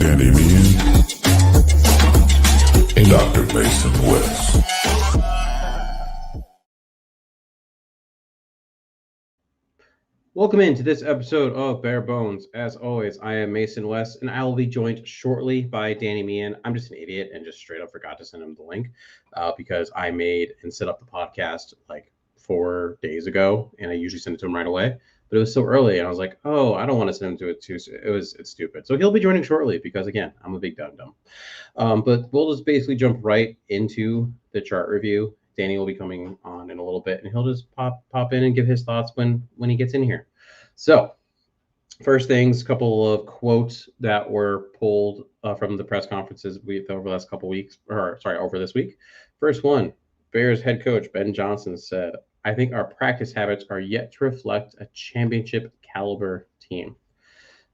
Danny Meehan and Dr. Mason West. Welcome into this episode of Bare Bones. As always, I am Mason West, and I will be joined shortly by Danny Meehan. I'm just an idiot and just straight up forgot to send him the link because I made and set up the podcast like 4 days ago, and I usually send it to him right away. But it was so early, and I was like, "Oh, I don't want to send him to it too soon." It's stupid. So he'll be joining shortly because again, I'm a big dum-dum. But we'll just basically jump right into the chart review. Danny will be coming on in a little bit, and he'll just pop in and give his thoughts when he gets in here. So, first things, a couple of quotes that were pulled from the press conferences over the last couple weeks, over this week. First one, Bears head coach Ben Johnson said, "I think our practice habits are yet to reflect a championship caliber team."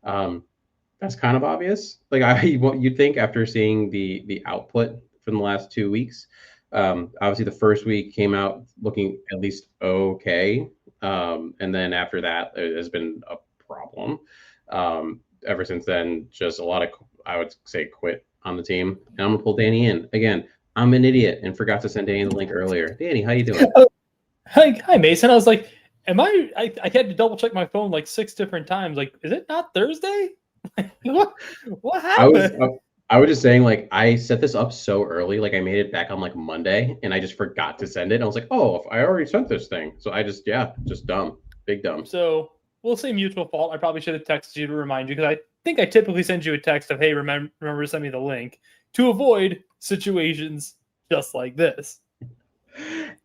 That's kind of obvious. Like what you'd think after seeing the output from the last 2 weeks. Obviously, the first week came out looking at least okay, and then after that, it has been a problem. Ever since then, just a lot of, I would say, quit on the team. And I'm gonna pull Danny in again. I'm an idiot and forgot to send Danny the link earlier. Danny, how you doing? Hi, Mason. I was like, I had to double check my phone like 6 different times. Like, is it not Thursday? What happened? I was just saying, like, I set this up so early, like I made it back on like Monday, and I just forgot to send it. And I was like, oh, I already sent this thing. So I just dumb, big dumb. So we'll say mutual fault. I probably should have texted you to remind you because I think I typically send you a text of, hey, remember to send me the link to avoid situations just like this.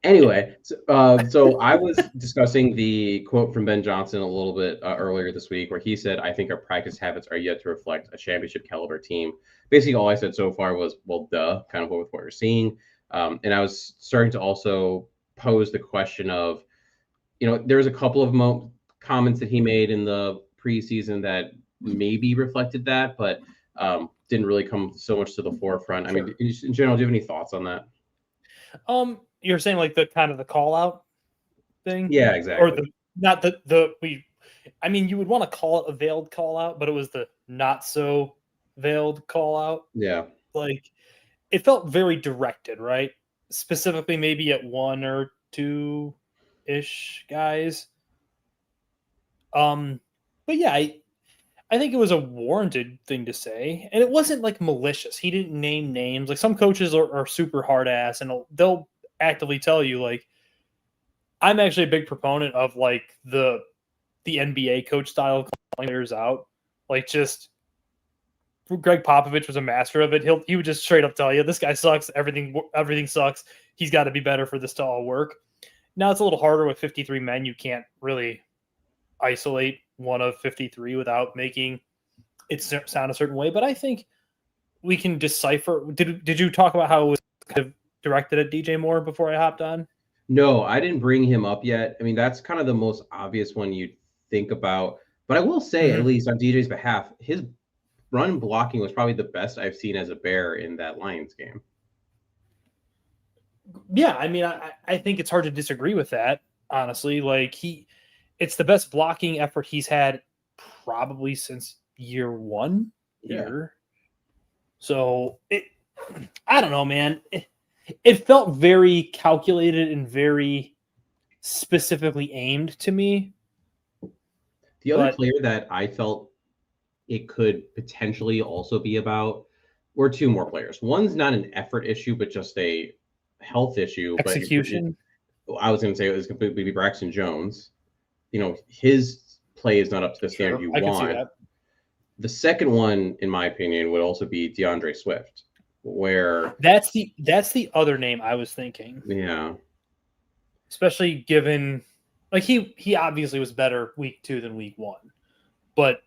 Anyway, so I was discussing the quote from Ben Johnson a little bit earlier this week where he said, "I think our practice habits are yet to reflect a championship caliber team." Basically, all I said so far was, well, duh, kind of with what we're seeing. And I was starting to also pose the question of, there was a couple of comments that he made in the preseason that maybe reflected that, but didn't really come so much to the forefront. Sure. I mean, in general, do you have any thoughts on that? You're saying like the kind of the call out thing? Yeah, exactly. Or you would want to call it a veiled call out, but it was the not so veiled call out. Yeah. Like it felt very directed, right? Specifically maybe at 1 or 2-ish guys. But yeah, I think it was a warranted thing to say, and it wasn't like malicious. He didn't name names. Like some coaches are super hard ass, and they'll actively tell you like, I'm actually a big proponent of like the NBA coach style of calling players out. Like just Greg Popovich was a master of it. He would just straight up tell you, this guy sucks. Everything sucks. He's got to be better for this to all work. Now it's a little harder with 53 men. You can't really isolate one of 53 without making it sound a certain way, but I think we can decipher. Did you talk about how it was kind of directed at DJ Moore before I hopped on? No, I didn't bring him up yet. I mean, that's kind of the most obvious one you'd think about, but I will say, at least on DJ's behalf, his run blocking was probably the best I've seen as a Bear in that Lions game. Yeah, I mean, I think it's hard to disagree with that, honestly. Like it's the best blocking effort he's had probably since year 1 here. So I don't know, man. It felt very calculated and very specifically aimed to me. The other player that I felt it could potentially also be about were 2 more players. One's not an effort issue, but just a health issue. Execution. But I was going to say it was completely Braxton Jones. His play is not up to the standard you want. I can see that. The second one, in my opinion, would also be DeAndre Swift, where that's the other name I was thinking. Yeah. Especially given like he obviously was better week 2 than week 1. But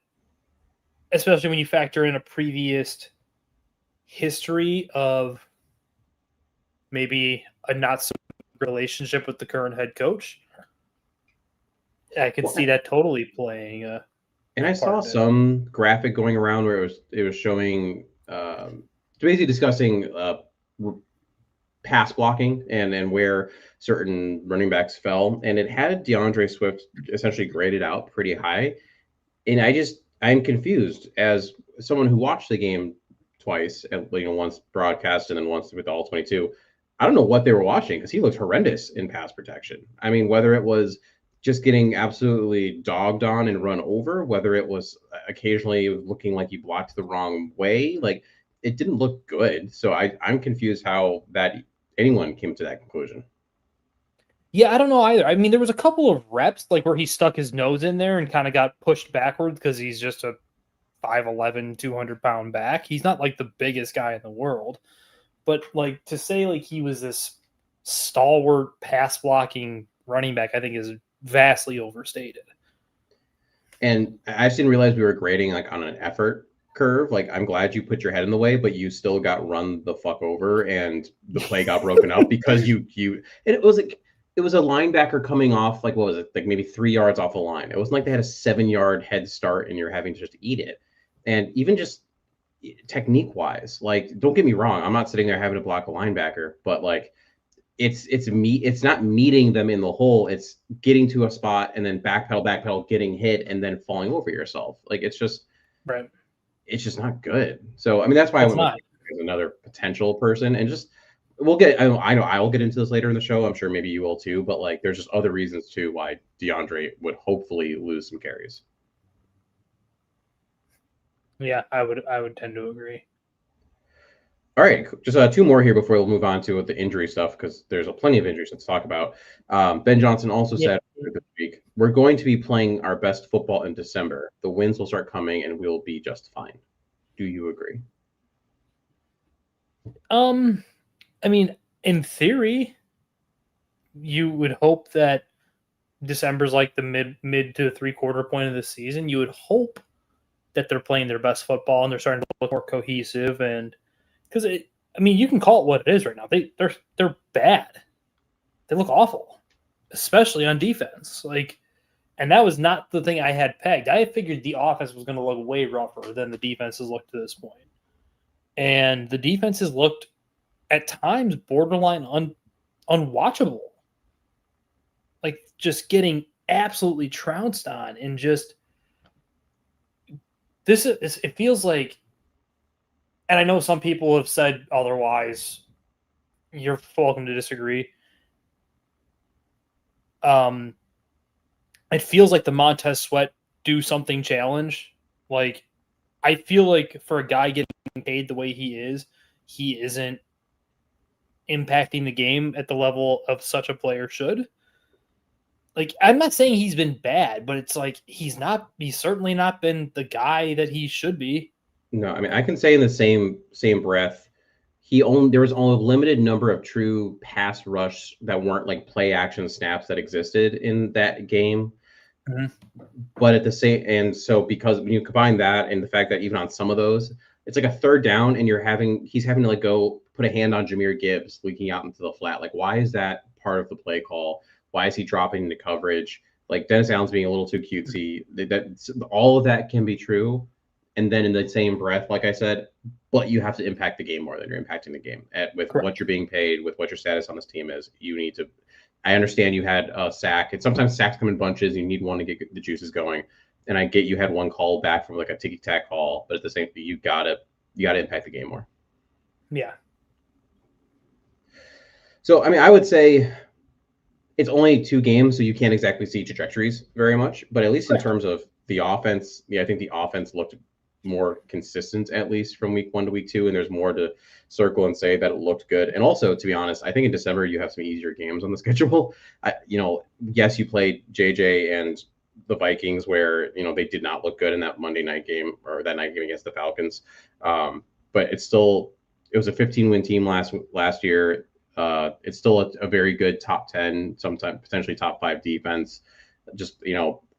especially when you factor in a previous history of maybe a not so good relationship with the current head coach, I could see that totally playing. And I saw some graphic going around where it was showing, basically discussing pass blocking and where certain running backs fell, and it had DeAndre Swift essentially graded out pretty high. And I'm confused as someone who watched the game twice, and once broadcast and then once with all 22. I don't know what they were watching because he looked horrendous in pass protection. I mean, whether it was just getting absolutely dogged on and run over, whether it was occasionally looking like you blocked the wrong way, like it didn't look good. So I'm confused how that anyone came to that conclusion. Yeah, I don't know either. I mean, there was a couple of reps like where he stuck his nose in there and kind of got pushed backwards because he's just a 5'11", 200-pound back. He's not like the biggest guy in the world. But like to say like he was this stalwart pass blocking running back, I think is vastly overstated. And I just didn't realize we were grading like on an effort curve. Like I'm glad you put your head in the way, but you still got run the fuck over and the play got broken up because you and it was like it was a linebacker coming off like what was it, like maybe 3 yards off the line. It wasn't like they had a 7-yard head start and you're having to just eat it. And even just technique wise, like don't get me wrong, I'm not sitting there having to block a linebacker, but like it's not meeting them in the hole, it's getting to a spot and then backpedal, getting hit and then falling over yourself. Like it's just Right. it's just not good. So I mean that's why I It's went not. with another potential person. And just we'll get I know I'll get into this later in the show, I'm sure maybe you will too, but like there's just other reasons too why DeAndre would hopefully lose some carries. Yeah, I would tend to agree. All right, just two more here before we'll move on to the injury stuff because there's plenty of injuries to talk about. Ben Johnson also said this week, we're going to be playing our best football in December. The wins will start coming and we'll be just fine. Do you agree? I mean, in theory, you would hope that December's like the mid to 3/4 point of the season. You would hope that they're playing their best football and they're starting to look more cohesive. And because I mean, you can call it what it is right now. They're bad. They look awful, especially on defense. Like, and that was not the thing I had pegged. I figured the offense was going to look way rougher than the defenses looked to this point. And the defenses looked at times borderline unwatchable. Like just getting absolutely trounced on and just this is it feels like, and I know some people have said otherwise. You're welcome to disagree. It feels like the Montez Sweat do something challenge. Like I feel like for a guy getting paid the way he isn't impacting the game at the level of such a player should. Like I'm not saying he's been bad, but it's like he's certainly not been the guy that he should be. No, I mean I can say in the same breath, there was only a limited number of true pass rush that weren't like play action snaps that existed in that game. Mm-hmm. But at the same, and so because when you combine that and the fact that even on some of those, it's like a third down and he's having to like go put a hand on Jahmyr Gibbs leaking out into the flat. Like, why is that part of the play call? Why is he dropping into coverage? Like Dennis Allen's being a little too cutesy. All of that can be true. And then in the same breath, like I said, but you have to impact the game more than you're impacting the game with Correct. what you're being paid, with what your status on this team is. You need to. I understand you had a sack, and sometimes sacks come in bunches. You need one to get the juices going. And I get you had one call back from like a ticky tack call, but at the same time, you gotta impact the game more. Yeah. So I mean, I would say it's only 2 games, so you can't exactly see trajectories very much. But at least in terms of the offense, I think the offense looked more consistent at least from week 1 to week 2, and there's more to circle and say that it looked good. And also, to be honest, I think in December you have some easier games on the schedule. Yes, you played JJ and the Vikings where they did not look good in that Monday night game or that night game against the Falcons, but it was a 15-win team last year. It's still a very good top 10, sometimes potentially top 5 defense. Just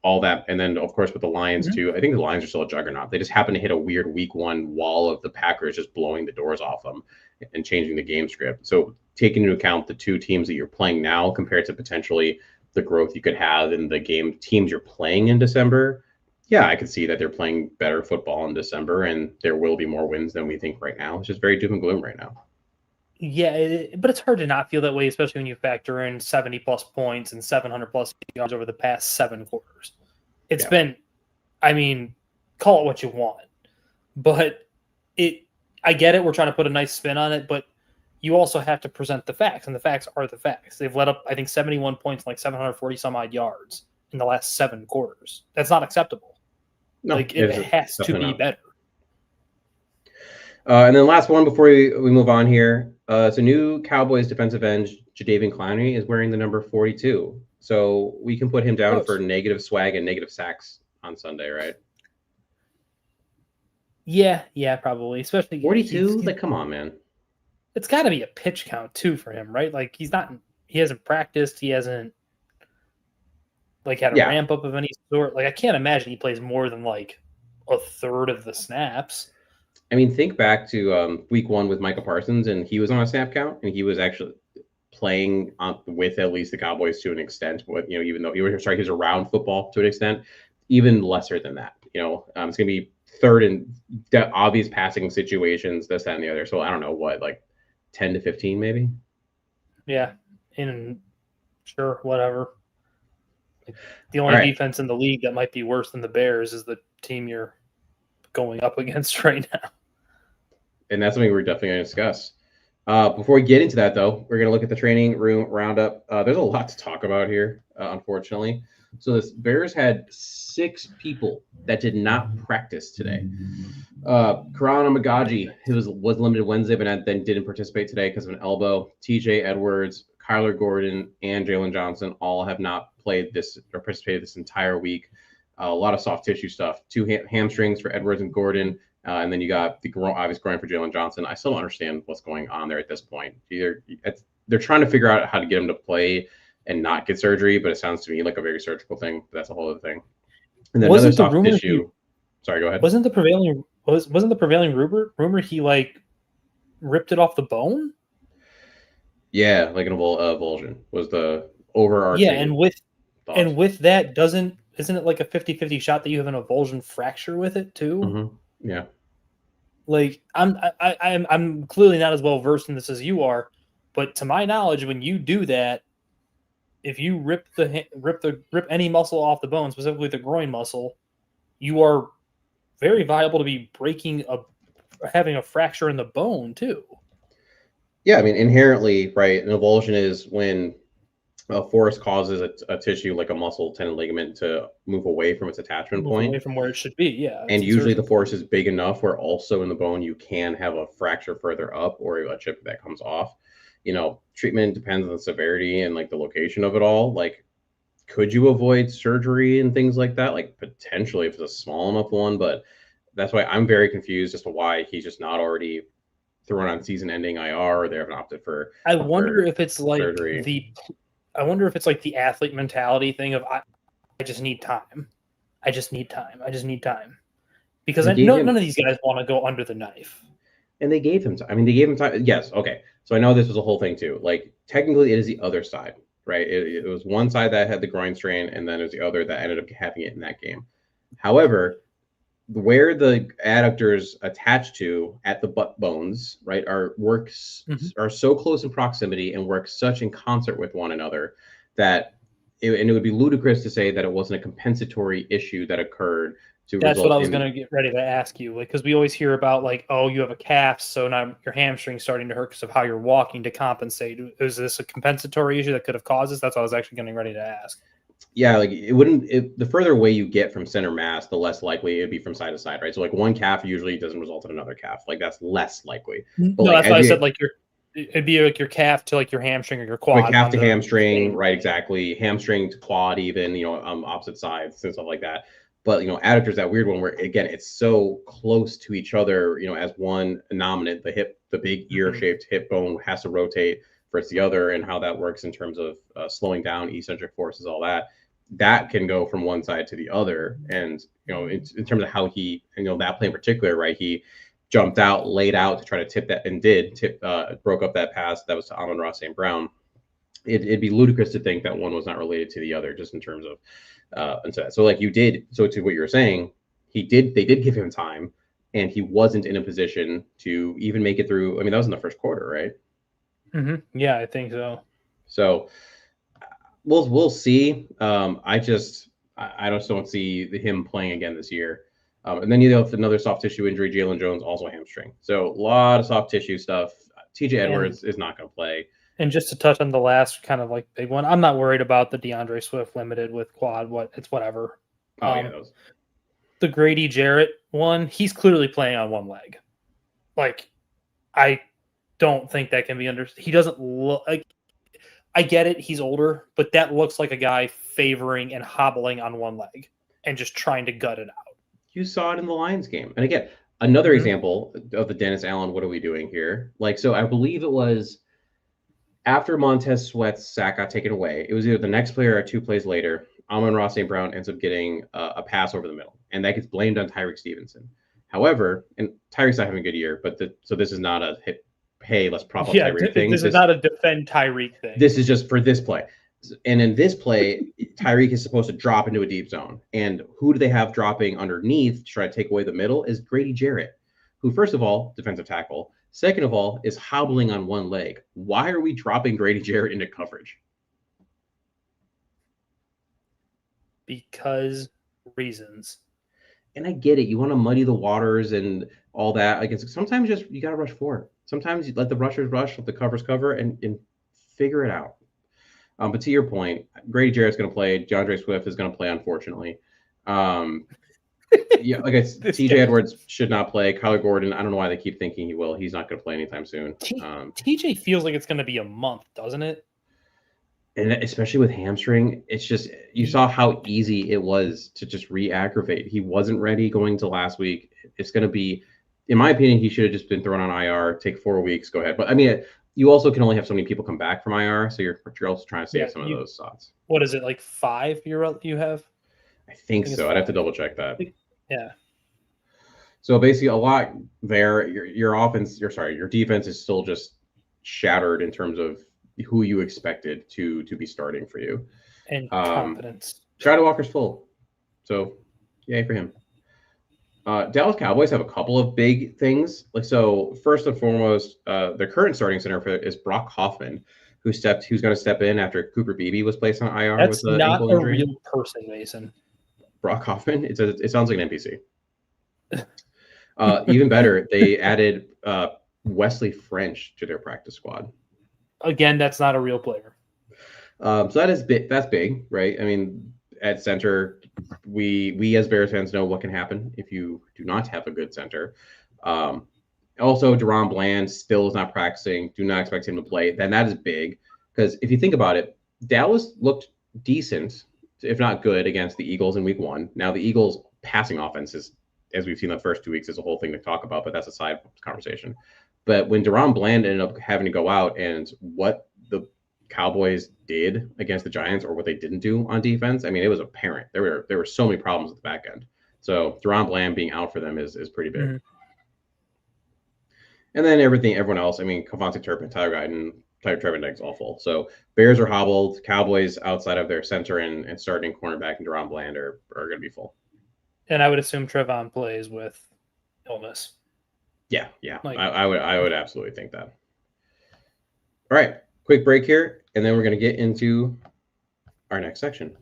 all that, and then of course with the Lions too. I think the Lions are still a juggernaut. They just happen to hit a weird week 1 wall of the Packers just blowing the doors off them and changing the game script. So taking into account the 2 teams that you're playing now compared to potentially the growth you could have in the teams you're playing in December, yeah, I could see that they're playing better football in December and there will be more wins than we think right now. It's just very doom and gloom right now. Yeah, but it's hard to not feel that way, especially when you factor in 70+ points and 700+ yards over the past 7 quarters. It's been, I mean, call it what you want. But I get it. We're trying to put a nice spin on it, but you also have to present the facts, and the facts are the facts. They've let up, I think, 71 points, like 740 some odd yards in the last 7 quarters. That's not acceptable. No, like it has to be better. And then last one before we move on here. It's a new Cowboys defensive end, Jadeveon Clowney, is wearing the number 42. So we can put him down for negative swag and negative sacks on Sunday, right? Yeah, probably. Especially 42. Like, come on, man. It's got to be a pitch count too for him, right? Like he hasn't practiced. He hasn't had a ramp up of any sort. Like I can't imagine he plays more than like a third of the snaps. I mean, think back to week 1 with Micah Parsons, and he was on a snap count, and he was actually playing with at least the Cowboys to an extent. But even though he was around football to an extent, even lesser than that. It's going to be third in obvious passing situations, this, that, and the other. So I don't know what, like 10 to 15 maybe. Yeah, sure, whatever. The only defense in the league that might be worse than the Bears is the team you're going up against right now. And that's something we're definitely going to discuss. Before we get into that, though, we're going to look at the training room roundup. There's a lot to talk about here, unfortunately. So the Bears had 6 people that did not practice today. Karan Amagaji, who was limited Wednesday, but then didn't participate today because of an elbow. TJ Edwards, Kyler Gordon, and Jalen Johnson all have not played this or participated this entire week. A lot of soft tissue stuff. 2 hamstrings for Edwards and Gordon. And then you got the obvious groin for Jalen Johnson. I still don't understand what's going on there at this point. They're trying to figure out how to get him to play and not get surgery, but it sounds to me like a very surgical thing. But that's a whole other thing. And then another soft tissue. Sorry, go ahead. Wasn't the prevailing rumor he like ripped it off the bone? Yeah, like an avulsion was the overarching. Yeah, and with that, isn't it like a 50-50 shot that you have an avulsion fracture with it too? Mm-hmm. Yeah. Like I'm clearly not as well versed in this as you are, but to my knowledge, when you do that, if you rip any muscle off the bone, specifically the groin muscle, you are very viable to be having a fracture in the bone too. Yeah, I mean, inherently, right, an avulsion is when a force causes a tissue like a muscle, tendon, ligament to move away from its attachment point. Away from where it should be, yeah. And usually the force is big enough where also in the bone you can have a fracture further up or a chip that comes off. Treatment depends on the severity and like the location of it all. Like, could you avoid surgery and things like that? Like, potentially if it's a small enough one, but that's why I'm very confused as to why he's just not already thrown on season-ending IR, or they haven't opted for. I wonder if it's like surgery. I wonder if it's like the athlete mentality thing of I just need time. I just need time. Because none of these guys want to go under the knife. And they gave him time. I mean, they gave him time. Yes. Okay. So I know this was a whole thing too. Like, technically it is the other side, right? It was one side that had the groin strain, and then there's the other that ended up having it in that game. However, where the adductors attach to at the butt bones, right, are so close in proximity and work such in concert with one another that it would be ludicrous to say that it wasn't a compensatory issue that occurred. That's what I was going to get ready to ask you, like, because we always hear about like, oh, you have a calf, so now your hamstring's starting to hurt because of how you're walking to compensate. Is this a compensatory issue that could have caused this? That's what I was actually getting ready to ask. Yeah, like it wouldn't. The further away you get from center mass, the less likely it'd be from side to side, right? So like one calf usually doesn't result in another calf. Like that's less likely. But no, that's why I said like it'd be like your calf to like your hamstring or your quad. Like calf to hamstring, right? Exactly. Hamstring to quad, even opposite sides and stuff like that. But adductors, that weird one where again it's so close to each other. As one nominate, the big ear-shaped hip bone has to rotate versus the other, and how that works in terms of slowing down eccentric forces, all that can go from one side to the other. And in terms of how he, that play in particular, right, he jumped out, laid out to try to tip that, and broke up that pass that was to Amon-Ra St. Brown. It'd be ludicrous to think that one was not related to the other, just in terms of and so like you did. So to what you were saying, they did give him time, and he wasn't in a position to even make it through. I mean, that was in the first quarter, right? Mm-hmm. Yeah, I think so. So we'll see. I just don't see him playing again this year. And then you have another soft tissue injury, Jalen Jones, also hamstring. So a lot of soft tissue stuff. TJ Edwards is not going to play. And just to touch on the last kind of like big one, I'm not worried about the DeAndre Swift limited with quad. It's whatever. The Grady Jarrett one, he's clearly playing on one leg. Like, I don't think that can be understood. He doesn't look like. I get it. He's older, but that looks like a guy favoring and hobbling on one leg and just trying to gut it out. You saw it in the Lions game. And again, another example of the Dennis Allen, what are we doing here? Like, so I believe it was after Montez Sweat's sack got taken away, it was either the next play or 2 plays later, Amon-Ra St. Brown ends up getting a pass over the middle, and that gets blamed on Tyreek Stevenson. However, and Tyreek's not having a good year, but so this is not a hit, hey, let's prop up Tyreek thing. This is not a defend Tyreek thing. This is just for this play. And in this play, Tyreek is supposed to drop into a deep zone. And who do they have dropping underneath to try to take away the middle is Grady Jarrett, who, first of all, defensive tackle. Second of all, is hobbling on one leg. Why are we dropping Grady Jarrett into coverage? Because reasons. And I get it. You want to muddy the waters and all that. Like, sometimes you got to rush forward. Sometimes you let the rushers rush, let the covers cover, and figure it out. But to your point, Grady Jarrett's going to play. DeAndre Swift is going to play, unfortunately. Yeah, like TJ Edwards should not play. Kyler Gordon, I don't know why they keep thinking he will. He's not going to play anytime soon. TJ feels like it's going to be a month, doesn't it? And especially with hamstring, it's just, you saw how easy it was to just re-aggravate. He wasn't ready going to last week. It's going to be, in my opinion, he should have just been thrown on IR, take 4 weeks, go ahead. But I mean, you also can only have so many people come back from IR, so you're also trying to save some of those slots. What is it, like 5 you have? I think so. I'd have to double check that. Yeah. So basically, a lot there. Your defense is still just shattered in terms of who you expected to be starting for you. And confidence. Shadow Walker's full, so yay for him. Dallas Cowboys have a couple of big things. Like, so first and foremost, their current starting center is Brock Hoffman, who's going to step in after Cooper Beebe was placed on IR. That's with not ankle a injury. real person, Mason. Brock Hoffman. It sounds like an NPC. Even better, they added Wesley French to their practice squad. Again, that's not a real player. So that is big. That's big, right? I mean, at center, we as Bears fans know what can happen if you do not have a good center. Also, Deron Bland still is not practicing. Do not expect him to play. Then that is big, because if you think about it, Dallas looked decent, if not good, against the Eagles in week 1. Now, the Eagles' passing offense is, as we've seen the first 2 weeks, is a whole thing to talk about, but that's a side conversation. But when Deron Bland ended up having to go out, and what the Cowboys did against the Giants, or what they didn't do on defense, I mean, it was apparent. There were so many problems at the back end. So Deron Bland being out for them is pretty big. Mm-hmm. And then everyone else, I mean, Kevontae Turpin, Tyler Guyton, Trevor Diggs, all full. So Bears are hobbled. Cowboys, outside of their center and starting cornerback and Deron Bland, are going to be full. And I would assume Trevon plays with illness. Yeah. I would absolutely think that. All right, quick break here, and then we're going to get into our next section.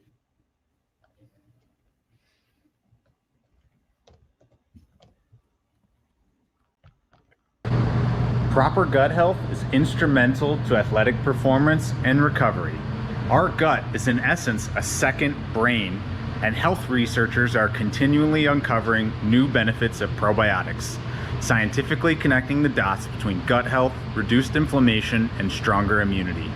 Proper gut health is instrumental to athletic performance and recovery. Our gut is in essence a second brain, and health researchers are continually uncovering new benefits of probiotics, scientifically connecting the dots between gut health, reduced inflammation, and stronger immunity.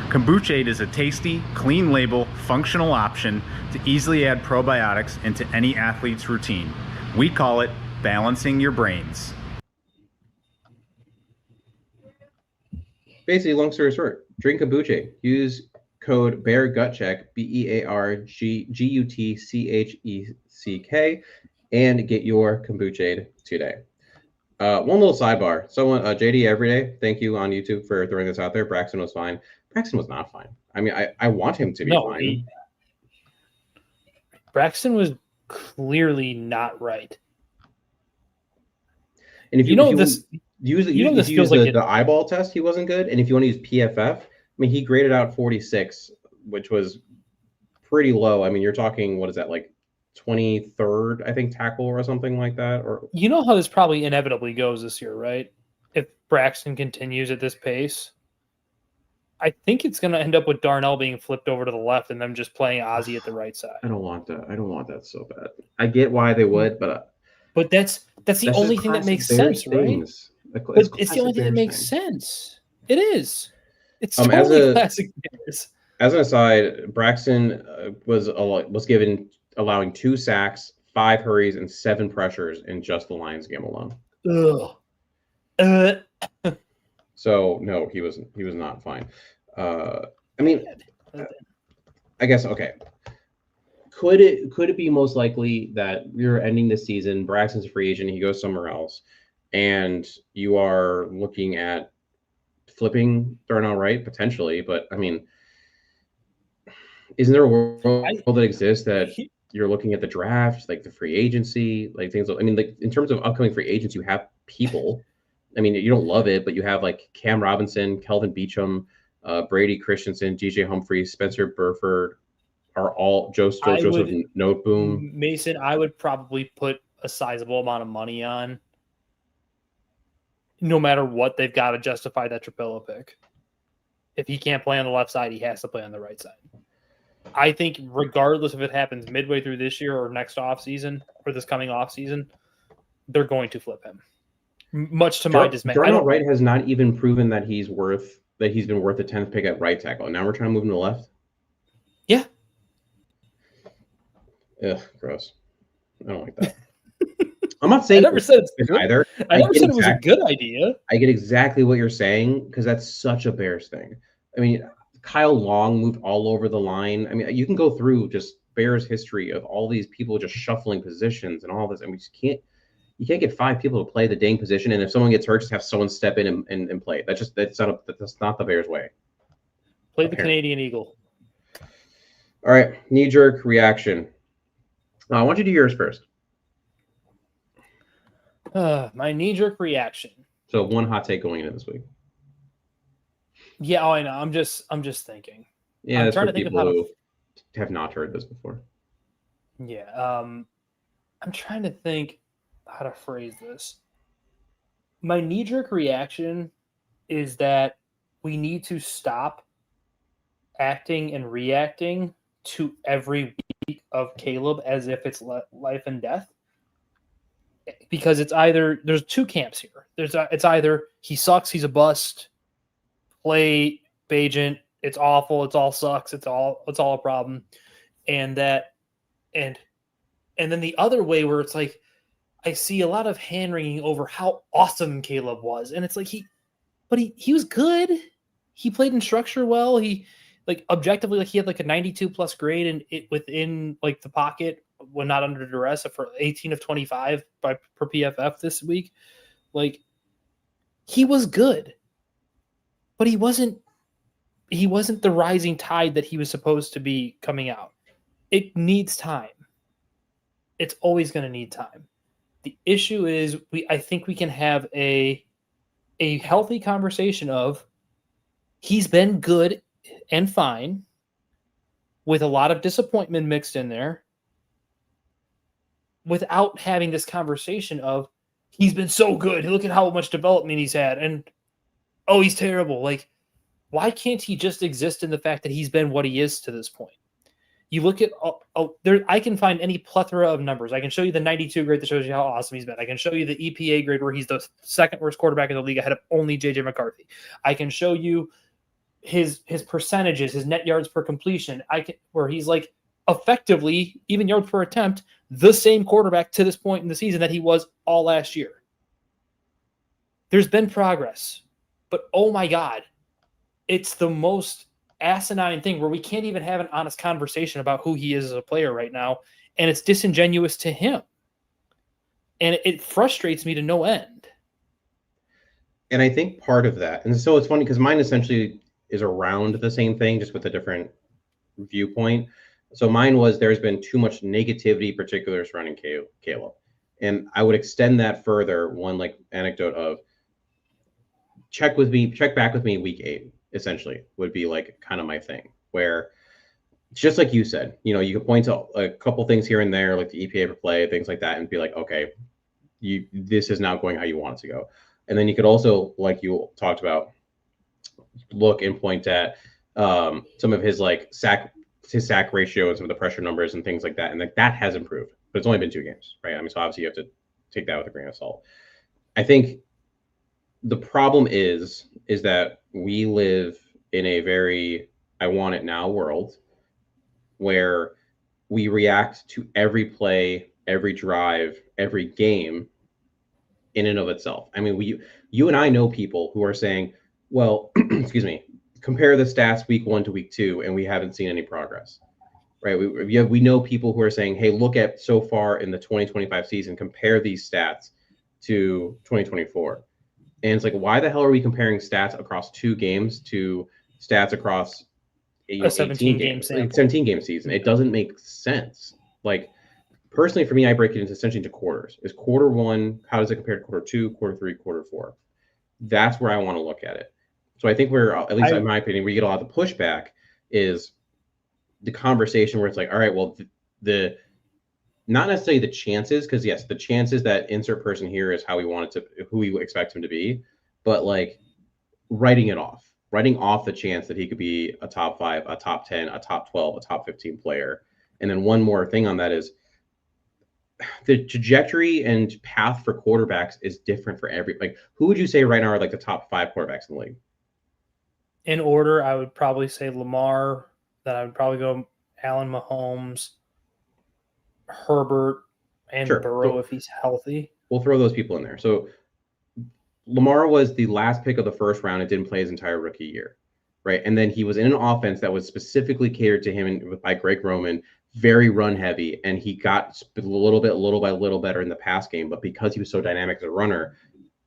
Kombucha is a tasty, clean label, functional option to easily add probiotics into any athlete's routine. We call it balancing your brains. Basically, long story short, drink kombucha. Use code BEARGUTCHECK, BEARGUTCHECK, and get your kombucha today. One little sidebar. Someone, JD Everyday, thank you on YouTube for throwing this out there. Braxton was fine. Braxton was not fine. I mean, I want him to be fine. Braxton was clearly not right. And if you use the like eyeball test, he wasn't good. And if you want to use PFF, I mean, he graded out 46, which was pretty low. I mean, you're talking, what is that, like 23rd, I think, tackle or something like that. Or You know how this probably inevitably goes this year, right? If Braxton continues at this pace, I think it's going to end up with Darnell being flipped over to the left and them just playing Ozzie at the right side. I don't want that. I don't want that so bad. I get why they would, but that's the that's only just thing that classic makes Bears sense, right? things. But it's the only classic thing that Bears makes thing. sense. It is. It's As totally a- classic Bears. As an aside, Braxton was given allowing 2 sacks, 5 hurries, and 7 pressures in just the Lions game alone. Ugh. So no, he was not fine. I mean, I guess okay. Could it be most likely that you're ending the season, Braxton's a free agent, he goes somewhere else, and you are looking at flipping Darnell Wright potentially? But I mean, isn't there a world that exists that you're looking at the draft, like the free agency, like things? I mean, like in terms of upcoming free agents, you have people. I mean, you don't love it, but you have like Cam Robinson, Kelvin Beachum, Brady Christensen, DJ Humphries, Spencer Burford, are all Joseph Noteboom. Mason, I would probably put a sizable amount of money on. No matter what, they've got to justify that Trapillo pick. If he can't play on the left side, he has to play on the right side. I think regardless if it happens midway through this year or next offseason or this coming offseason, they're going to flip him. Much to my dismay. Darnell Wright has not even proven that he's been worth a 10th pick at right tackle. And now we're trying to move him to left? Yeah. Ugh, gross. I don't like that. I'm not saying I never said it's good either. I never said it was a good idea. I get exactly what you're saying because that's such a Bears thing. I mean, Kyle Long moved all over the line. I mean, you can go through just Bears history of all these people just shuffling positions and all this. I mean, you can't get 5 people to play the dang position, and if someone gets hurt, just have someone step in and play. That's not the Bears way. Play the Canadian Eagle. All right, knee-jerk reaction. I want you to do yours first. My knee-jerk reaction. So one hot take going into this week. Yeah, I know. I'm just thinking. Yeah, I'm that's trying for to think of people how who have not heard this before. Yeah, I'm trying to think how to phrase this. My knee-jerk reaction is that we need to stop acting and reacting to every week of Caleb as if it's life and death. Because there's 2 camps here. It's either he sucks, he's a bust, play Bagent, it's awful, it's all sucks, it's all a problem, and then the other way where it's like I see a lot of hand wringing over how awesome Caleb was, and it's like he was good. He played in structure well. He objectively he had a 92 plus grade and it within the pocket when not under duress for 18 of 25 per PFF this week. He was good, but he wasn't the rising tide that he was supposed to be coming out. It needs time. It's always going to need time. The issue is I think we can have a healthy conversation of he's been good and fine with a lot of disappointment mixed in there without having this conversation of he's been so good. Look at how much development he's had. And, oh, he's terrible. Why can't he just exist in the fact that he's been what he is to this point? You look at I can find any plethora of numbers. I can show you the 92 grade that shows you how awesome he's been. I can show you the EPA grade where he's the second worst quarterback in the league ahead of only JJ McCarthy. I can show you his percentages, his net yards per completion. Where he's effectively, even yards per attempt, the same quarterback to this point in the season that he was all last year. There's been progress, but oh my God, it's the most asinine thing where we can't even have an honest conversation about who he is as a player right now, and it's disingenuous to him, and it frustrates me to no end. And I think part of that, and so it's funny because mine essentially is around the same thing, just with a different viewpoint. So mine was there's been too much negativity, particularly surrounding Caleb, and I would extend that further. One anecdote of check back with me week 8. Essentially would be kind of my thing where it's just like you said, you can point to a couple things here and there, like the EPA per play, things like that, and be like, okay, this is not going how you want it to go. And then you could also, like you talked about, look and point at some of his sack ratio and some of the pressure numbers and things like that, and like that has improved, but it's only been 2 games, right? I mean, so obviously you have to take that with a grain of salt. I think the problem is that we live in a very I want it now world where we react to every play, every drive, every game in and of itself. I mean, you and I know people who are saying, well, excuse me, compare the stats week 1 to week 2, and we haven't seen any progress, right? We know people who are saying, hey, look at so far in the 2025 season, compare these stats to 2024. And it's like, why the hell are we comparing stats across 2 games to stats across a 17 game sample. 17 game season? It doesn't make sense. Like, personally, for me, I break it into essentially into quarters. Is quarter 1, how does it compare to quarter 2, quarter 3, quarter 4? That's where I want to look at it. So I think at least in my opinion, where you get a lot of the pushback is the conversation where it's like, all right, well, the not necessarily the chances, because yes, the chances that insert person here is how we want it to, who we expect him to be, but like writing off the chance that he could be a top 5, a top 10, a top 12, a top 15 player. And then one more thing on that is the trajectory and path for quarterbacks is different for every, like, who would you say right now are like the top 5 quarterbacks in the league? In order, I would probably say Lamar, then I would probably go Allen, Mahomes, Herbert, and Sure. Burrow if he's healthy. We'll throw those people in there. So Lamar was the last pick of the first round and didn't play his entire rookie year, right? And then he was in an offense that was specifically catered to him by Greg Roman, very run heavy, and he got little by little better in the pass game. But because he was so dynamic as a runner,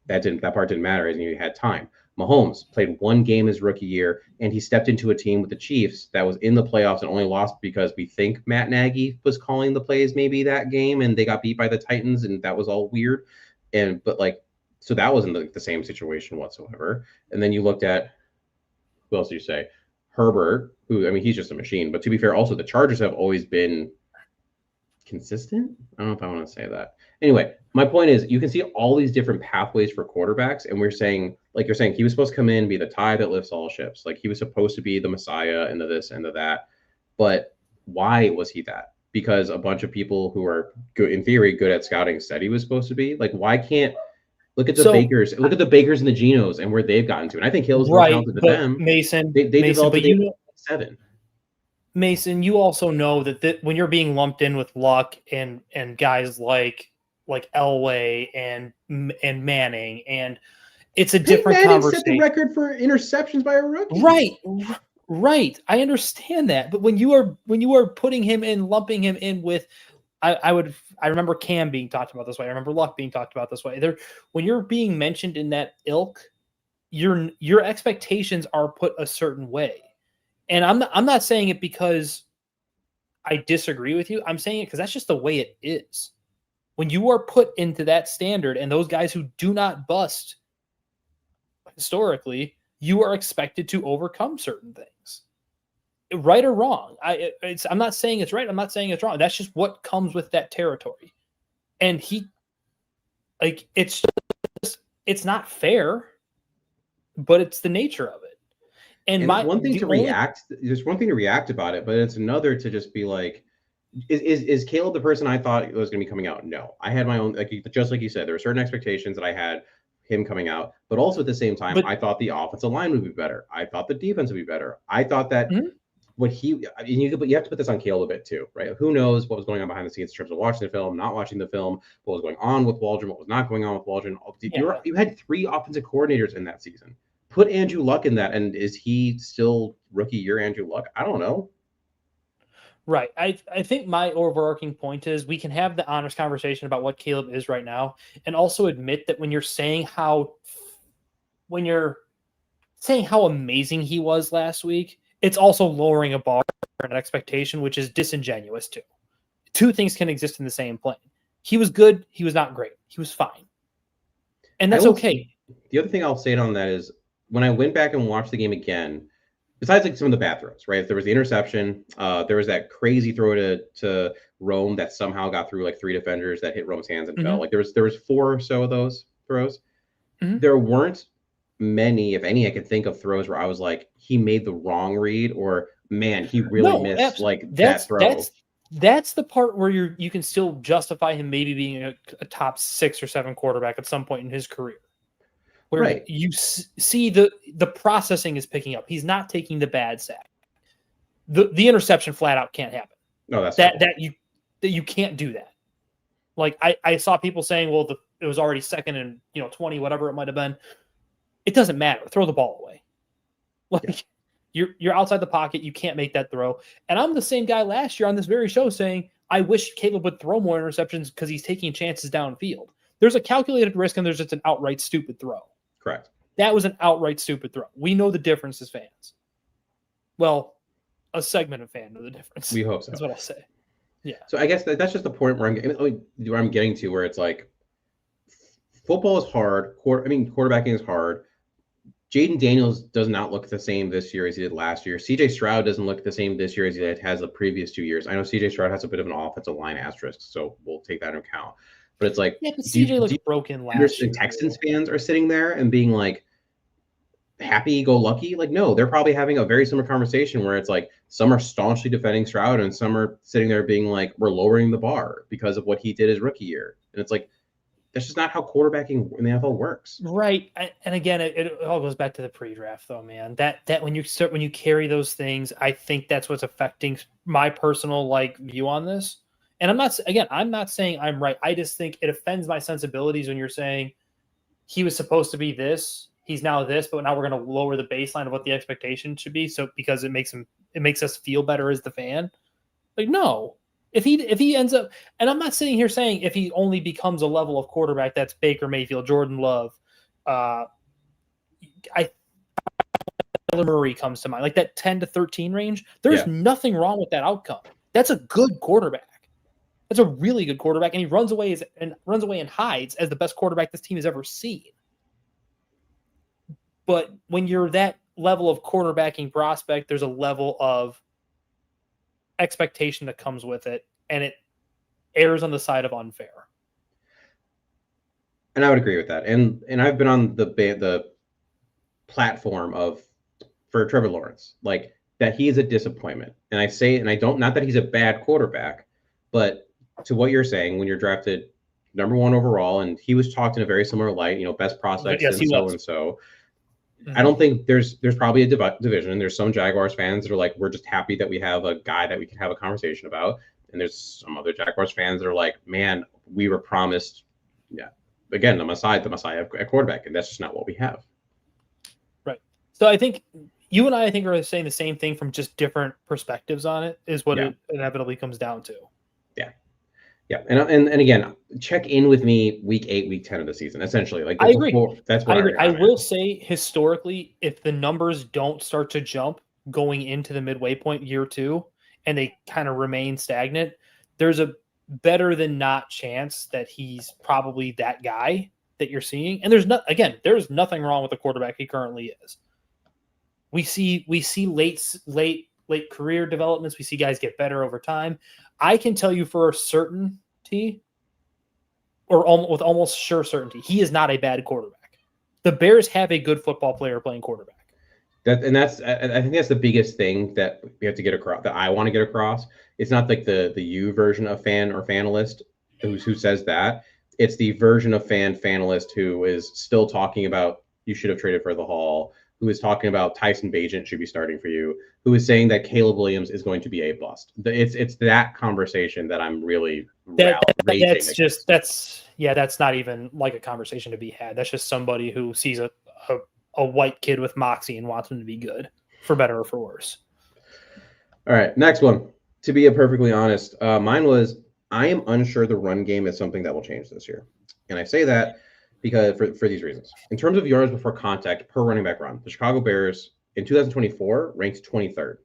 that part didn't matter, as he had time. Mahomes played 1 game his rookie year, and he stepped into a team with the Chiefs that was in the playoffs and only lost because we think Matt Nagy was calling the plays maybe that game, and they got beat by the Titans, and that was all weird. So that wasn't the same situation whatsoever. And then you looked at, who else do you say? Herbert, who, I mean, he's just a machine. But to be fair, also the Chargers have always been consistent. I don't know if I want to say that. Anyway, my point is you can see all these different pathways for quarterbacks, and we're saying, like you're saying, he was supposed to come in, be the tide that lifts all ships. Like he was supposed to be the Messiah and the this and the that. But why was he that? Because a bunch of people who are good, in theory, good at scouting said he was supposed to be. Like, why can't look at the Bakers and the Genos and where they've gotten to? And I think Hill's more talented than them. Mason, they developed but 7. Mason, you also know that when you're being lumped in with Luck and guys like Elway and Manning, and it's a different conversation. Set the record for interceptions by a rookie. Right. I understand that, but when you are putting him in, lumping him in with, I remember Cam being talked about this way. I remember Luck being talked about this way. When you're being mentioned in that ilk, your expectations are put a certain way. And I'm not saying it because I disagree with you. I'm saying it because that's just the way it is. When you are put into that standard, and those guys who do not bust historically, you are expected to overcome certain things, right or wrong. I'm not saying it's right. I'm not saying it's wrong. That's just what comes with that territory. And it's not fair, but it's the nature of it. And there's one thing to react about it, but it's another to just be like, is Caleb the person I thought was going to be coming out? No, I had my own, just like you said, there were certain expectations that I had him coming out, but also at the same time, I thought the offensive line would be better. I thought the defense would be better. I thought that you have to put this on Caleb a bit too, right? Who knows what was going on behind the scenes in terms of watching the film, not watching the film, what was going on with Waldron, what was not going on with Waldron. You had 3 offensive coordinators in that season. Put Andrew Luck in that, and is he still rookie year Andrew Luck? I don't know. Right. I think my overarching point is we can have the honest conversation about what Caleb is right now, and also admit that when you're saying how amazing he was last week, it's also lowering a bar and an expectation, which is disingenuous too. 2 things can exist in the same plane. He was good. He was not great. He was fine. And that's okay. The other thing I'll say on that is when I went back and watched the game again, besides like some of the bad throws, right? There was the interception. There was that crazy throw to Rome that somehow got through like 3 defenders that hit Rome's hands and fell. Like there was 4 or so of those throws. There weren't many, if any, I could think of throws where I was like, he made the wrong read, or man, he really missed that throw. That's the part where you can still justify him maybe being a top 6 or 7 quarterback at some point in his career. Where you see the processing is picking up. He's not taking the bad sack. The interception flat out can't happen. No, that's that you can't do that. Like I saw people saying, well, it was already 2nd and 20, whatever it might have been. It doesn't matter. Throw the ball away. Like you're outside the pocket. You can't make that throw. And I'm the same guy last year on this very show saying, I wish Caleb would throw more interceptions because he's taking chances downfield. There's a calculated risk and there's just an outright stupid throw. Correct. That was an outright stupid throw. We know the difference as fans. Well, a segment of fans know the difference. We hope so. That's what I'll say. Yeah. So I guess that's just the point where I'm getting to, where it's like football is hard. Quarterbacking is hard. Jaden Daniels does not look the same this year as he did last year. CJ Stroud doesn't look the same this year as he has the previous 2 years. I know CJ Stroud has a bit of an offensive line asterisk, so we'll take that into account. But it's like, but CJ looked broken last year. Texans fans are sitting there and being like happy-go-lucky. Like, no, they're probably having a very similar conversation where it's like some are staunchly defending Stroud and some are sitting there being like, we're lowering the bar because of what he did his rookie year. And it's like, that's just not how quarterbacking in the NFL works. Right. And again, it all goes back to the pre-draft, though, man. That when you carry those things, I think that's what's affecting my personal view on this. And I'm not saying I'm right. I just think it offends my sensibilities when you're saying he was supposed to be this, he's now this, but now we're going to lower the baseline of what the expectation should be. So because it makes us feel better as the fan. Like, no. If he ends up, and I'm not sitting here saying if he only becomes a level of quarterback that's Baker Mayfield, Jordan Love, Kyler Murray comes to mind, like that 10 to 13 range. There's nothing wrong with that outcome. That's a good quarterback. That's a really good quarterback, and he runs away and hides as the best quarterback this team has ever seen. But when you're that level of quarterbacking prospect, there's a level of expectation that comes with it, and it errs on the side of unfair. And I would agree with that. And I've been on the platform for Trevor Lawrence, like that he is a disappointment. And I say, and I don't, not that he's a bad quarterback, but to what you're saying, when you're drafted number 1 overall, and he was talked in a very similar light, best prospects and so and so. I don't think there's probably a division. There's some Jaguars fans that are like, we're just happy that we have a guy that we can have a conversation about. And there's some other Jaguars fans that are like, man, we were promised, again, the Messiah at quarterback, and that's just not what we have. Right. So I think you and I think are saying the same thing from just different perspectives on it is what it inevitably comes down to. Yeah, and again, check in with me week 8, week 10 of the season. Essentially, like I agree. That's what I agree. I will say historically, if the numbers don't start to jump going into the midway point year 2, and they kind of remain stagnant, there's a better than not chance that he's probably that guy that you're seeing. And there's nothing wrong with the quarterback he currently is. We see late career developments. We see guys get better over time. I can tell you for a certainty, or with almost sure certainty, he is not a bad quarterback. The Bears have a good football player playing quarterback. I think that's the biggest thing that we have to get across, that I want to get across. It's not like the you version of fan or fanalist who says that. It's the version of fanalist who is still talking about you should have traded for the Hall, who is talking about Tyson Bagent should be starting for you, who is saying that Caleb Williams is going to be a bust. It's that conversation that I'm really that's not even like a conversation to be had. That's just somebody who sees a white kid with moxie and wants him to be good, for better or for worse. All right, next one. To be perfectly honest, mine was, I am unsure the run game is something that will change this year. And I say that because for these reasons. In terms of yards before contact per running back run, the Chicago Bears in 2024 ranked 23rd.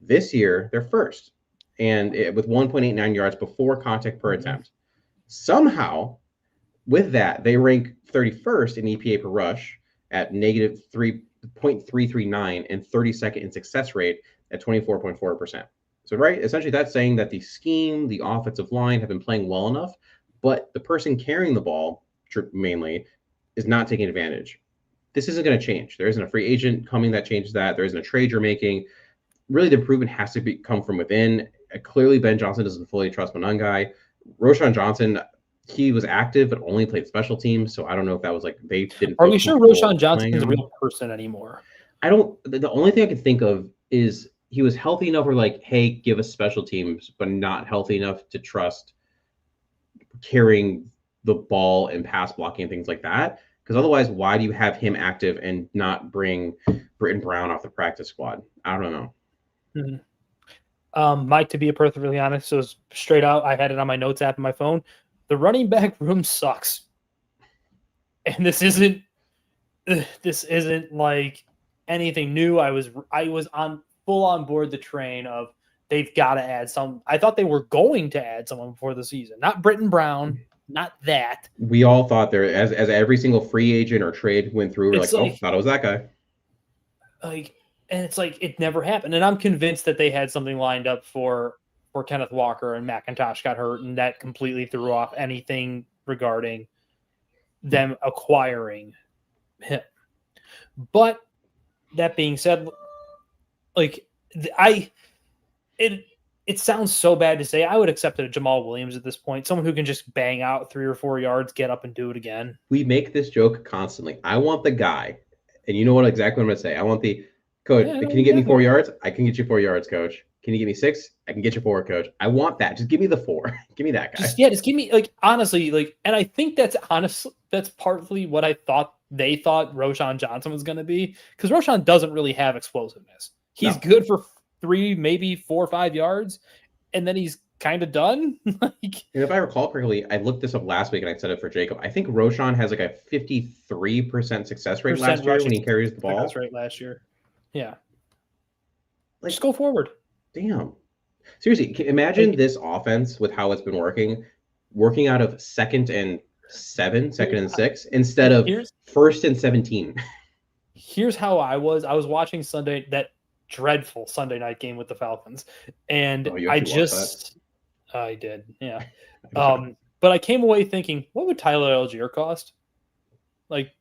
This year, they're first, and with 1.89 yards before contact per attempt. Somehow, with that, they rank 31st in EPA per rush at negative .339 and 32nd in success rate at 24.4%. So, right, essentially that's saying that the scheme, the offensive line have been playing well enough, but the person carrying the ball mainly is not taking advantage. This isn't going to change. There isn't a free agent coming that changes that. There isn't a trade you're making. Really, the improvement has to come from within. Clearly, Ben Johnson doesn't fully trust Monangai. Roshan Johnson, he was active but only played special teams, so I don't know if that was like they didn't. Are we sure Roshan Johnson's a real person anymore? I don't. The only thing I can think of is he was healthy enough where like, hey, give us special teams, but not healthy enough to trust carrying the ball and pass blocking and things like that. Because otherwise, why do you have him active and not bring Britton Brown off the practice squad? I don't know. Mm-hmm. Mike, to be perfectly honest, so straight out, I had it on my notes app on my phone. The running back room sucks, and this isn't like anything new. I was on full on board the train of they've got to add some. I thought they were going to add someone before the season, not Britton Brown, not that. We all thought there as every single free agent or trade went through, we're like, oh, thought it was that guy. And it's like it never happened. And I'm convinced that they had something lined up for Kenneth Walker, and McIntosh got hurt, and that completely threw off anything regarding them acquiring him. But that being said, like it sounds so bad to say. I would accept it a Jamal Williams at this point, someone who can just bang out 3 or 4 yards, get up and do it again. We make this joke constantly. I want the guy, and you know what exactly what I'm going to say. I want the coach. Yeah, can you get me 4 yards? I can get you 4 yards, coach. Can you give me 6? I can get you 4, coach. I want that. Just give me the 4. Give me that guy. Just give me honestly, and I think that's partly what I thought they thought Roshan Johnson was going to be, because Roshan doesn't really have explosiveness. He's good for 3, maybe 4 or 5 yards, and then he's kind of done. And if I recall correctly, I looked this up last week and I said it for Jacob. I think Roshan has like a 53% success rate last year when he carries the ball. That's right, last year. Yeah. Just go forward. Damn. Seriously, imagine this offense with how it's been working out of 2nd and 7, 2nd and 6, instead of 1st and 17. Here's how I was watching that dreadful Sunday night game with the Falcons. And I did. Yeah. But I came away thinking, what would Tyler Algier cost? Like,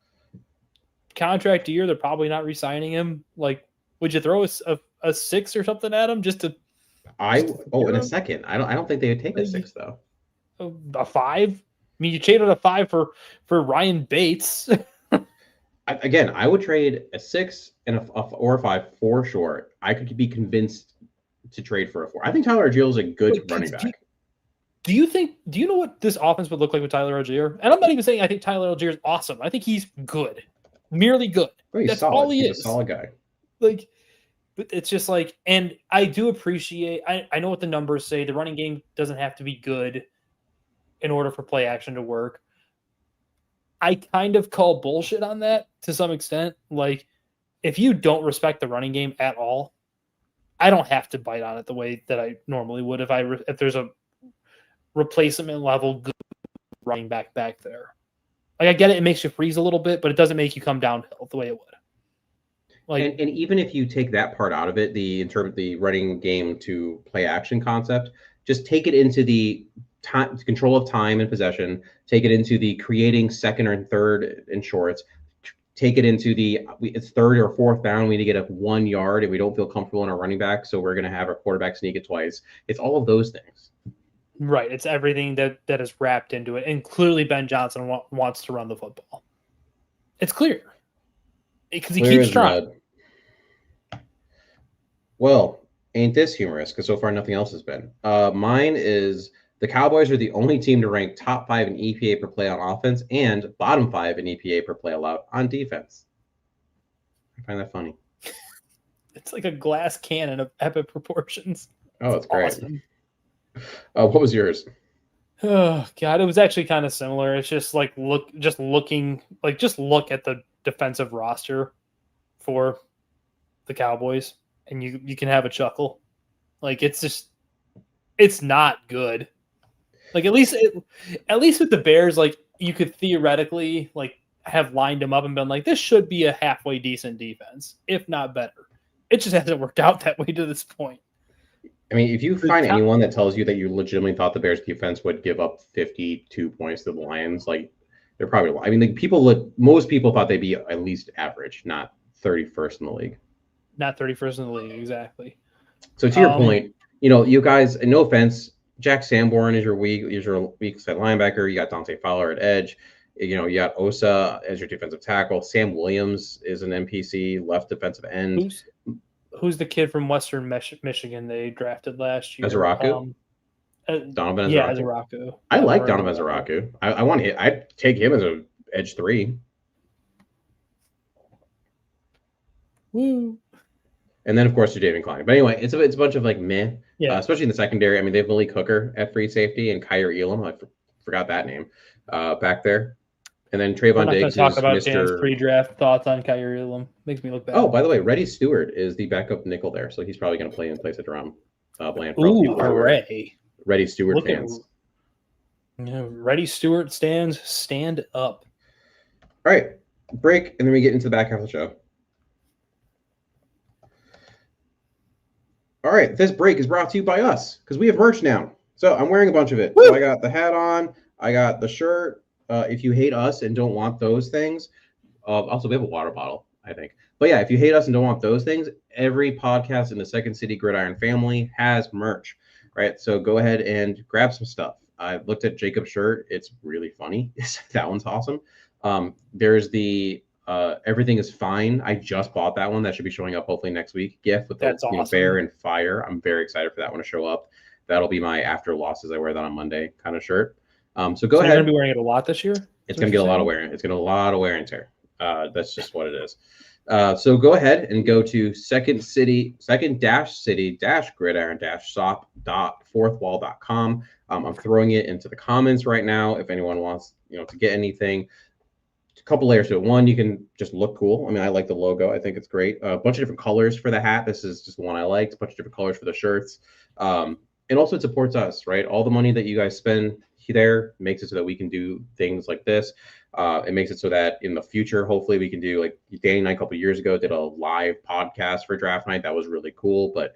contract year, they're probably not re-signing him. Like, would you throw a 6 or something at him just to? In a second. I don't think they would take a 6 though. A 5? I mean, you traded a 5 for Ryan Bates. I would trade a 6 and or a 5 for sure. I could be convinced to trade for a 4. I think Tyler Algier is a good running back. Do you know what this offense would look like with Tyler Algier? And I'm not even saying I think Tyler Algier is awesome. I think he's good, merely good. That's solid. All he is. A solid guy. But it's just like, and I do appreciate. I know what the numbers say. The running game doesn't have to be good in order for play action to work. I kind of call bullshit on that to some extent. Like, if you don't respect the running game at all, I don't have to bite on it the way that I normally would if there's a replacement level good running back there. Like, I get it makes you freeze a little bit, but it doesn't make you come downhill the way it would. Like, and even if you take that part out of it, in terms of the running game to play action concept, just take it into the time, control of time and possession, take it into the creating 2nd and 3rd and shorts, take it into it's 3rd or 4th down, we need to get up 1 yard and we don't feel comfortable in our running back, so we're going to have our quarterback sneak it twice. It's all of those things. Right. It's everything that is wrapped into it. And clearly Ben Johnson wants to run the football. It's clear. Because he keeps trying. Well, ain't this humorous? Because so far nothing else has been. Mine is the Cowboys are the only team to rank top 5 in EPA per play on offense and bottom 5 in EPA per play allowed on defense. I find that funny. It's like a glass cannon of epic proportions. Oh, it's great. Awesome. What was yours? Oh God, it was actually kind of similar. It's just like look at the defensive roster for the Cowboys, and you can have a chuckle. Like, it's not good. Like, at least with the Bears, like, you could theoretically, like, have lined them up and been like, this should be a halfway decent defense, if not better. It just hasn't worked out that way to this point. I mean, if you find anyone that tells you that you legitimately thought the Bears defense would give up 52 points to the Lions, like they're probably lying. I mean, most people thought they'd be at least average, not 31st in the league. Not 31st in the league, exactly. So to your point, you guys, and no offense, Jack Sanborn is your weak side linebacker. You got Dante Fowler at edge. You got Osa as your defensive tackle. Sam Williams is an NPC, left defensive end. Who's the kid from Western Michigan they drafted last year? Azaraku? Donovan Azaraku? Yeah, Azaraku. I like Donovan Azaraku. I'd take him as an edge 3. Woo. And then, of course, to David Klein. But anyway, it's a bunch of like meh, especially in the secondary. I mean, they have Malik Hooker at free safety and Kyrie Elam. I forgot that name back there. And then Trayvon Diggs is talk about Mr. Dan's pre-draft thoughts on Kyrie Elam. Makes me look bad. Oh, by the way, Reddy Stewart is the backup nickel there, so he's probably going to play in place of Jerome Bland. Ooh, hooray. Reddy Stewart fans. Reddy Stewart stand up. All right, break, and then we get into the back half of the show. All right, this break is brought to you by us because we have merch now. So I'm wearing a bunch of it. Woo! So I got the hat on. I got the shirt. If you hate us and don't want those things, also we have a water bottle, I think. But yeah, if you hate us and don't want those things, every podcast in the Second City Gridiron family has merch, right? So go ahead and grab some stuff. I looked at Jacob's shirt. It's really funny. That one's awesome. There's the Everything is Fine. I just bought that one. That should be showing up hopefully next week. GIF with the awesome. bear and fire. I'm very excited for that one to show up. That'll be my after losses. I wear that on Monday kind of shirt. So go ahead. You're going to be wearing it a lot this year? It's going to get a lot of wear. It's going to a lot of wear and tear. That's just what it is. So go ahead and go to second-city-gridiron-shop.fourthwall.com. I'm throwing it into the comments right now. If anyone wants, to get anything, a couple layers to it. One, you can just look cool. I mean, I like the logo. I think it's great. A bunch of different colors for the hat. This is just one I liked. A bunch of different colors for the shirts. And also it supports us, right? All the money that you guys spend there makes it so that we can do things like this. It makes it so that in the future, hopefully we can do, like Danny and I a couple of years ago did a live podcast for draft night. That was really cool, but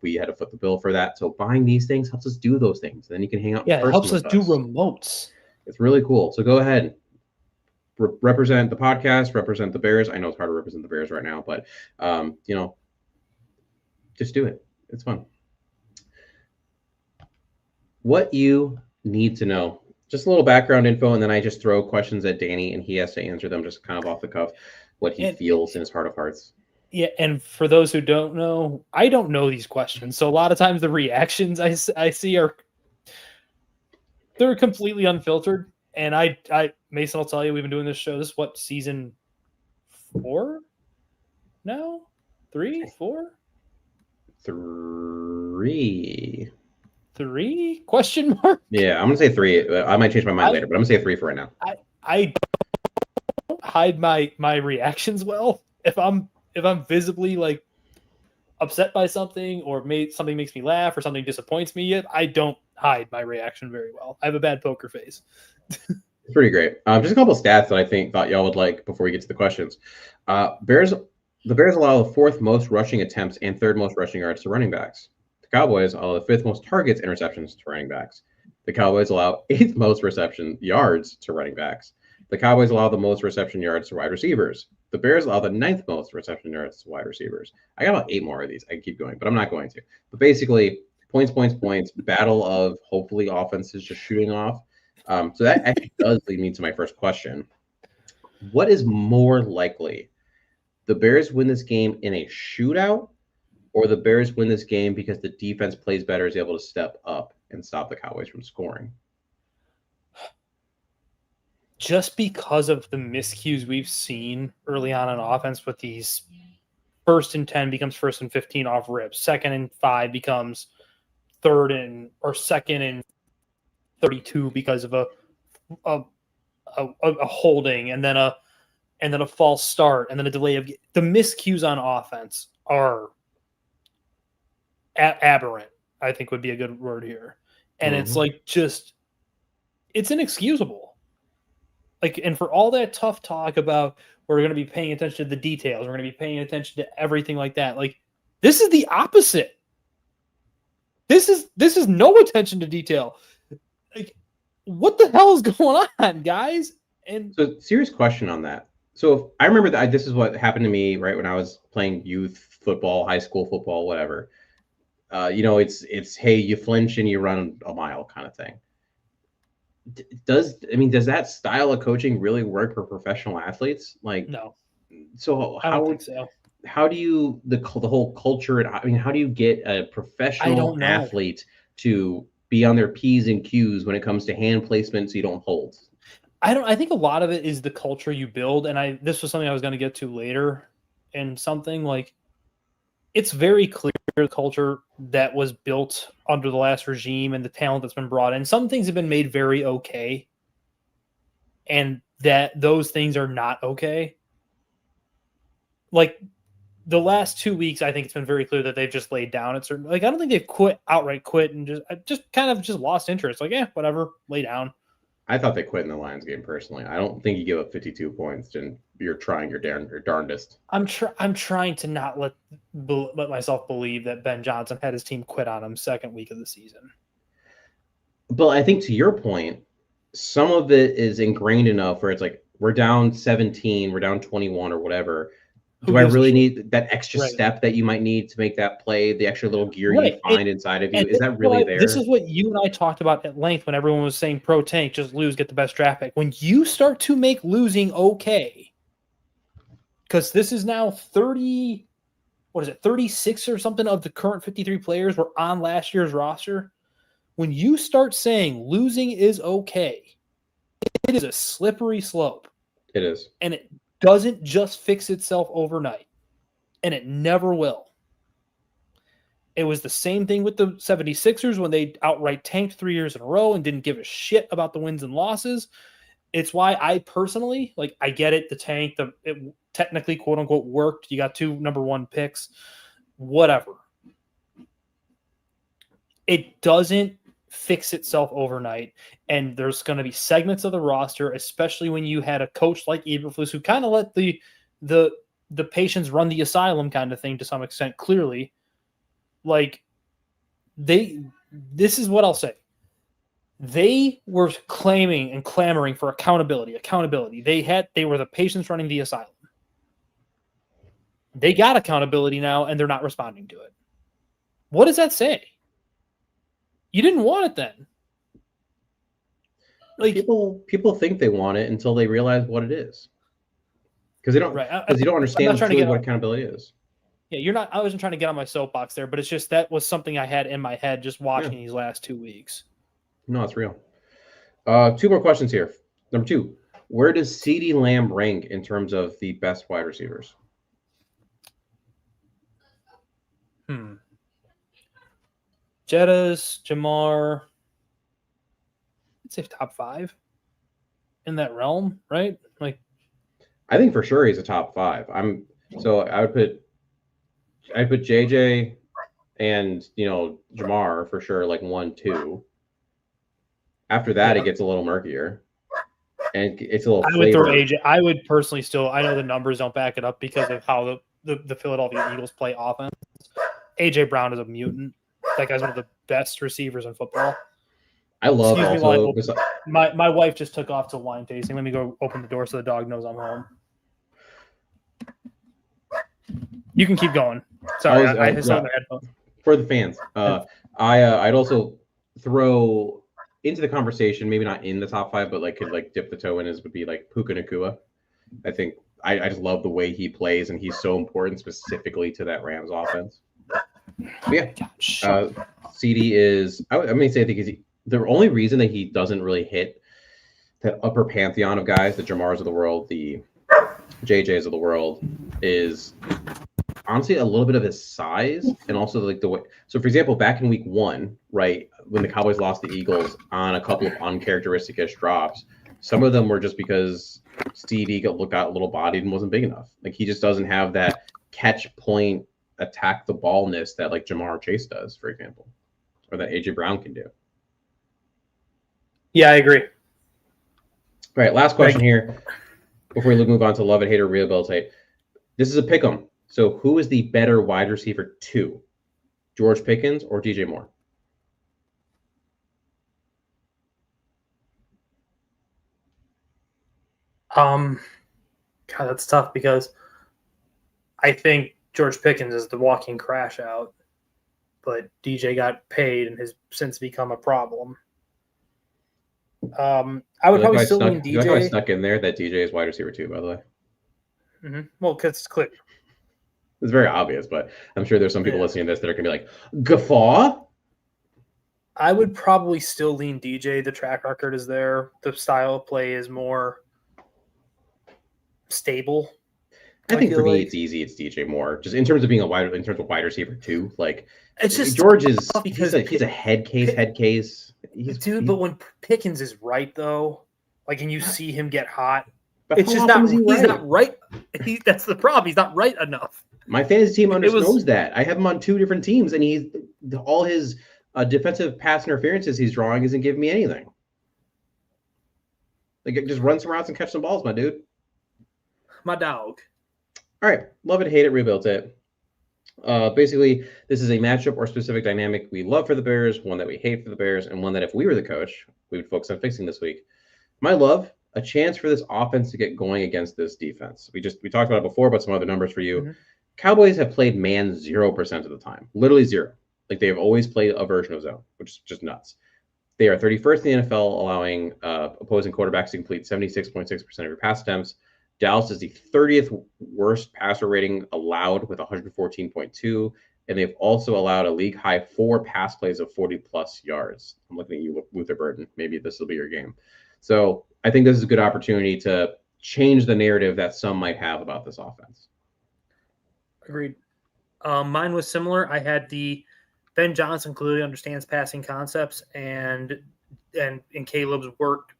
we had to foot the bill for that. So buying these things helps us do those things. And then you can hang out. Yeah, it helps us do remotes. It's really cool. So go ahead, represent the podcast, represent the Bears. I know it's hard to represent the Bears right now, but just do it. It's fun. What you need to know, just a little background info, and then I just throw questions at Danny and he has to answer them just kind of off the cuff, what he feels in his heart of hearts. Yeah, and for those who don't know, I don't know these questions, so a lot of times the reactions I see they're completely unfiltered. And I Mason will tell you, we've been doing this show. This is what, season 4 now? 3, 4? 3. 3? Question mark? Yeah, I'm gonna say 3. I might change my mind later, but I'm gonna say 3 for right now. I don't hide my reactions well. If I'm visibly like upset by something, or something makes me laugh, or something disappoints me, yet I don't hide my reaction very well. I have a bad poker face. It's pretty great. Just a couple of stats that I thought y'all would like before we get to the questions. The Bears allow the 4th most rushing attempts and 3rd most rushing yards to running backs. The Cowboys allow the 5th most targets and receptions to running backs. The Cowboys allow 8th most reception yards to running backs. The Cowboys allow the most reception yards to wide receivers. The Bears allow the 9th most reception yards to wide receivers. I got about 8 more of these. I can keep going, but I'm not going to. But basically, points, battle of hopefully offenses just shooting off. So that actually does lead me to my first question. What is more likely? The Bears win this game in a shootout, or the Bears win this game because the defense plays better, is able to step up and stop the Cowboys from scoring? Just because of the miscues we've seen early on offense with these 1st and 10 becomes 1st and 15 off rips. 2nd and 5 becomes 2nd and 32 because of a holding, and then a false start, and then a delay of the miscues on offense are aberrant, I think would be a good word here. And it's like, it's inexcusable. like, and for all that tough talk about we're going to be paying attention to the details, we're going to be paying attention to everything like that. Like, this is the opposite. This is no attention to detail. Like, what the hell is going on, guys? And So, serious question on that. So, if, I remember that this is what happened to me right when I was playing youth football, high school football, whatever. It's hey, you flinch and you run a mile kind of thing. Does that style of coaching really work for professional athletes? Like, no, so I don't think so. how do you the whole culture? I mean, how do you get a professional athlete to be on their P's and Q's when it comes to hand placement so you don't hold? I think a lot of it is the culture you build, and this was something I was going to get to later, and something like it's very clear the culture that was built under the last regime and the talent that's been brought in. Some things have been made very okay, and that those things are not okay. Like the last 2 weeks, I think it's been very clear that they've just laid down at certain. Like I don't think they've outright quit, and just kind of just lost interest. Like whatever, lay down. I thought they quit in the Lions game personally. I don't think you give up 52 points and you're trying your darndest. I'm trying to not let myself believe that Ben Johnson had his team quit on him second week of the season. But I think to your point, some of it is ingrained enough where it's like we're down 17, we're down 21 or whatever. Do I really need that extra step that you might need to make that play, the extra little gear you find inside of you? Is that really there? This is what you and I talked about at length when everyone was saying pro tank, just lose, get the best draft pick. When you start to make losing okay, because this is now 36 or something of the current 53 players were on last year's roster. When you start saying losing is okay, it is a slippery slope. It is. And it doesn't just fix itself overnight, and it never will. It was the same thing with the 76ers when they outright tanked 3 years in a row and didn't give a shit about the wins and losses. It's why I personally, like, I get it, the tank, it technically, quote unquote, worked. You got 2 number 1 picks, whatever. It doesn't fix itself overnight, and there's going to be segments of the roster, especially when you had a coach like Eberflus who kind of let the patients run the asylum kind of thing to some extent. Clearly, like this is what I'll say. They were claiming and clamoring for accountability. They were the patients running the asylum. They got accountability now, and they're not responding to it. What does that say? You didn't want it then. Like people think they want it until they realize what it is. Because they don't. Because you don't understand what accountability is. Yeah, you're not. I wasn't trying to get on my soapbox there, but it's just that was something I had in my head just watching these last 2 weeks. No, it's real. 2 more questions here. Number 2, where does CeeDee Lamb rank in terms of the best wide receivers? Jettas, Jamar, I'd say top 5 in that realm, right? Like, I think for sure he's a top 5. I would put JJ and Jamar for sure, like 1, 2. After that, it gets a little murkier, and it's a little. I would throw AJ. I would personally still. I know the numbers don't back it up because of how the Philadelphia Eagles play offense. AJ Brown is a mutant. That guy's one of the best receivers in football. I love my wife just took off to wine tasting. Let me go open the door so the dog knows I'm home. You can keep going. Sorry, I had my headphones. For the fans, I'd also throw into the conversation, maybe not in the top 5, but could dip the toe in, would be like Puka Nacua. I think I just love the way he plays, and he's so important specifically to that Rams offense. But yeah, CeeDee is. I think he's the only reason that he doesn't really hit that upper pantheon of guys, the Jamars of the world, the JJs of the world, is honestly a little bit of his size and also the way. So, for example, back in week 1, right, when the Cowboys lost the Eagles on a couple of uncharacteristic-ish drops, some of them were just because CeeDee got a little bodied and wasn't big enough. Like, he just doesn't have that catch point, attack the ballness that Jamar Chase does, for example, or that AJ Brown can do. Yeah, I agree. All right, last question here before we move on to love it, hate, or rehabilitate. This is a pick 'em. So who is the better wide receiver 2? George Pickens or DJ Moore? God, that's tough because I think George Pickens is the walking crash out, but DJ got paid and has since become a problem. I would probably still lean DJ. You like how I snuck in there that DJ is wide receiver 2, by the way? Mm-hmm. Well, because it's clear. It's very obvious, but I'm sure there's some people listening to this that are going to be like, guffaw? I would probably still lean DJ. The track record is there. The style of play is more stable. I think for me, it's easy. It's DJ Moore. Just in terms of being wide receiver 2, like it's just George is he's a head case. But when Pickens is right though, like, and you see him get hot, but it's just not. He's not right. That's the problem. He's not right enough. My fantasy team knows that. I have him on 2 different teams, and all his defensive pass interferences he's drawing isn't giving me anything. Like, just run some routes and catch some balls, my dude. My dog. All right, love it, hate it, rebuild it. Basically, this is a matchup or specific dynamic we love for the Bears, one that we hate for the Bears, and one that if we were the coach, we would focus on fixing this week. My love, a chance for this offense to get going against this defense. We talked about it before, but some other numbers for you. Mm-hmm. Cowboys have played man 0% of the time, literally 0. Like, they have always played a version of zone, which is just nuts. They are 31st in the NFL, allowing opposing quarterbacks to complete 76.6% of your pass attempts. Dallas is the 30th worst passer rating allowed with 114.2, and they've also allowed a league high 4 pass plays of 40-plus yards. I'm looking at you, Luther Burton. Maybe this will be your game. So I think this is a good opportunity to change the narrative that some might have about this offense. Agreed. Mine was similar. I had Ben Johnson clearly understands passing concepts and Caleb's work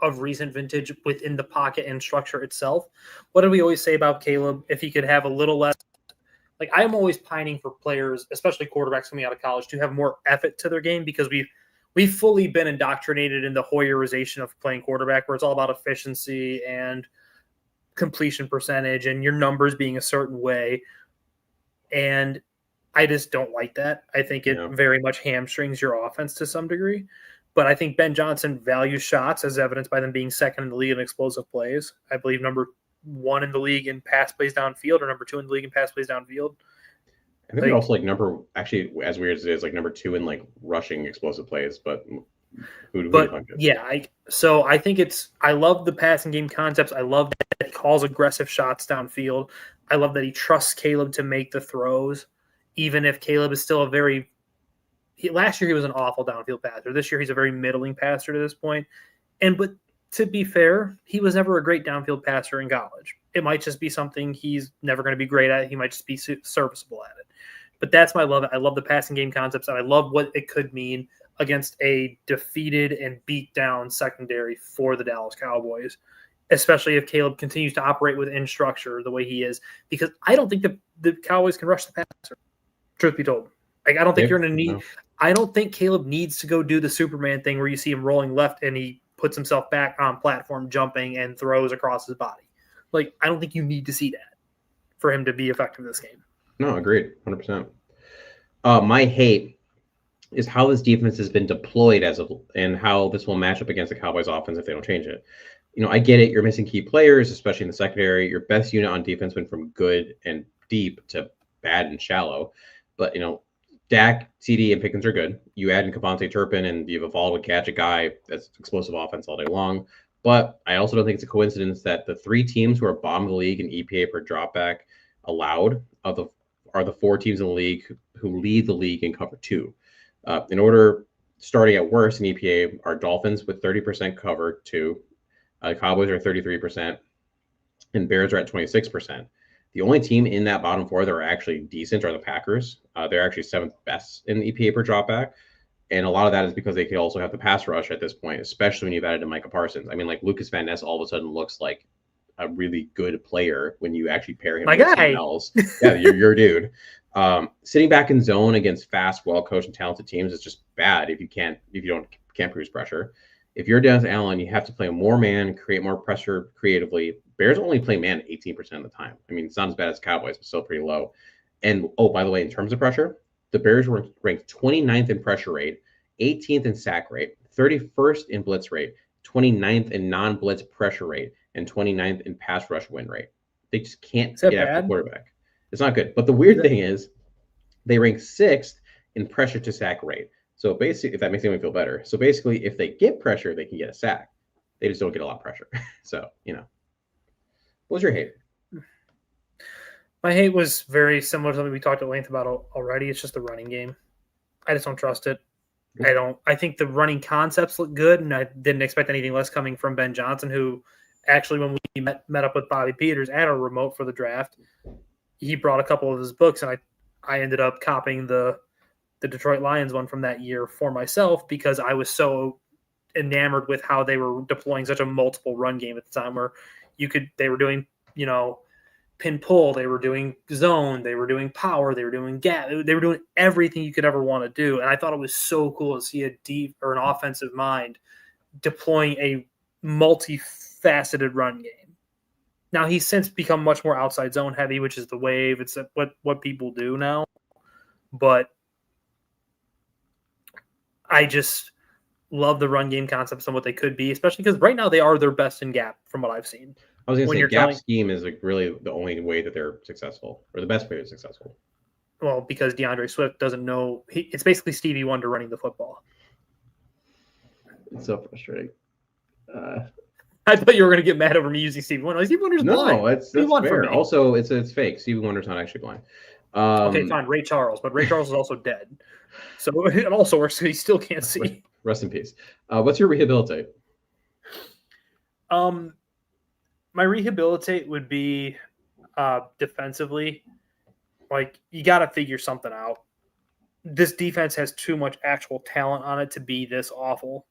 of recent vintage within the pocket and structure itself. What did we always say about Caleb? If he could have a little less, like, I'm always pining for players, especially quarterbacks coming out of college, to have more effort to their game, because we've fully been indoctrinated in the Hoyerization of playing quarterback, where it's all about efficiency and completion percentage and your numbers being a certain way. And I just don't like that. I think it very much hamstrings your offense to some degree. But I think Ben Johnson values shots, as evidenced by them being second in the league in explosive plays. I believe number 1 in the league in pass plays downfield, or number 2 in the league in pass plays downfield. I think they're also as weird as it is, like number 2 in like rushing explosive plays. But so I think I love the passing game concepts. I love that he calls aggressive shots downfield. I love that he trusts Caleb to make the throws, even if Caleb is still last year he was an awful downfield passer. This year he's a very middling passer to this point. But to be fair, he was never a great downfield passer in college. It might just be something he's never going to be great at. He might just be serviceable at it. But that's my love. I love the passing game concepts, and I love what it could mean against a defeated and beat down secondary for the Dallas Cowboys, especially if Caleb continues to operate within structure the way he is, because I don't think the Cowboys can rush the passer, truth be told. Like, I don't think you're going to need – I don't think Caleb needs to go do the Superman thing where you see him rolling left and he puts himself back on platform, jumping, and throws across his body. Like, I don't think you need to see that for him to be effective in this game. No, agreed, 100%. My hate is how this defense has been deployed and how this will match up against the Cowboys offense if they don't change it. I get it. You're missing key players, especially in the secondary. Your best unit on defense went from good and deep to bad and shallow. But, Dak, CD, and Pickens are good. You add in Kevontae Turpin, and you've evolved with catch a guy that's explosive offense all day long. But I also don't think it's a coincidence that the 3 teams who are bottom of the league in EPA per dropback allowed are the 4 teams in the league who lead the league in cover 2. In order, starting at worst in EPA, are Dolphins with 30% cover 2. Cowboys are 33%, and Bears are at 26%. The only team in that bottom 4 that are actually decent are the Packers. They're actually 7th best in EPA per dropback. And a lot of that is because they could also have the pass rush at this point, especially when you've added to Micah Parsons. I mean, like, Lucas Van Ness all of a sudden looks like a really good player when you actually pair him with someone else. Yeah, you're your dude. Sitting back in zone against fast, well-coached, and talented teams is just bad if you can't produce pressure. If you're Dennis Allen, you have to play more man, create more pressure creatively. Bears only play man 18% of the time. I mean, it's not as bad as Cowboys, but still pretty low. And oh, by the way, in terms of pressure, the Bears were ranked 29th in pressure rate, 18th in sack rate, 31st in blitz rate, 29th in non-blitz pressure rate, and 29th in pass rush win rate. They just can't get after the quarterback. It's not good. But the weird thing is they rank 6th in pressure to sack rate. So basically, if that makes anyone feel better. So basically, if they get pressure, they can get a sack. They just don't get a lot of pressure. So, what was your hate? My hate was very similar to something we talked at length about already. It's just the running game. I just don't trust it. I think the running concepts look good, and I didn't expect anything less coming from Ben Johnson, who actually, when we met up with Bobby Peters at a remote for the draft, he brought a couple of his books, and I ended up copying the Detroit Lions one from that year for myself because I was so enamored with how they were deploying such a multiple run game at the time where they were doing, pin pull, they were doing zone, they were doing power, they were doing gap, they were doing everything you could ever want to do. And I thought it was so cool to see an offensive mind deploying a multifaceted run game. Now he's since become much more outside zone heavy, which is the wave. It's what people do now. But I just love the run game concepts and what they could be, especially because right now they are their best in gap from what I've seen. I was going to say gap scheme is really the only way that they're successful, or the best way they're successful. Well, because DeAndre Swift doesn't know. It's basically Stevie Wonder running the football. It's so frustrating. I thought you were going to get mad over me using Stevie Wonder. Stevie Wonder's blind. No, that's fair. Also, it's fake. Stevie Wonder's not actually blind. Okay, fine. Ray Charles, but Ray Charles is also dead. So it also works. So he still can't see. Rest in peace. What's your rehabilitate? My rehabilitate would be defensively. Like, you got to figure something out. This defense has too much actual talent on it to be this awful.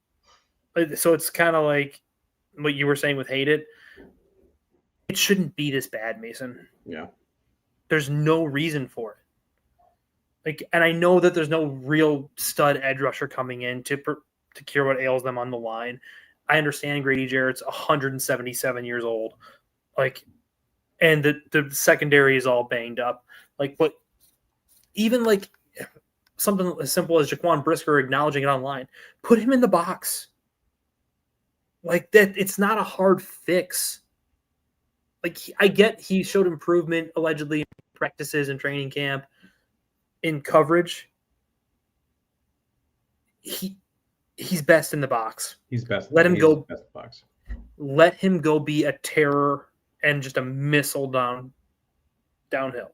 So it's kind of like what you were saying with hate it. It shouldn't be this bad, Mason. Yeah. There's no reason for it. And I know that there's no real stud edge rusher coming in to cure what ails them on the line. I understand Grady Jarrett's 177 years old. And the secondary is all banged up. But even something as simple as Jaquan Brisker acknowledging it online, put him in the box. That, it's not a hard fix. I get he showed improvement allegedly in practices and training camp in coverage. He's best in the box. He's best. Let him go. Best in the box. Let him go be a terror and just a missile downhill.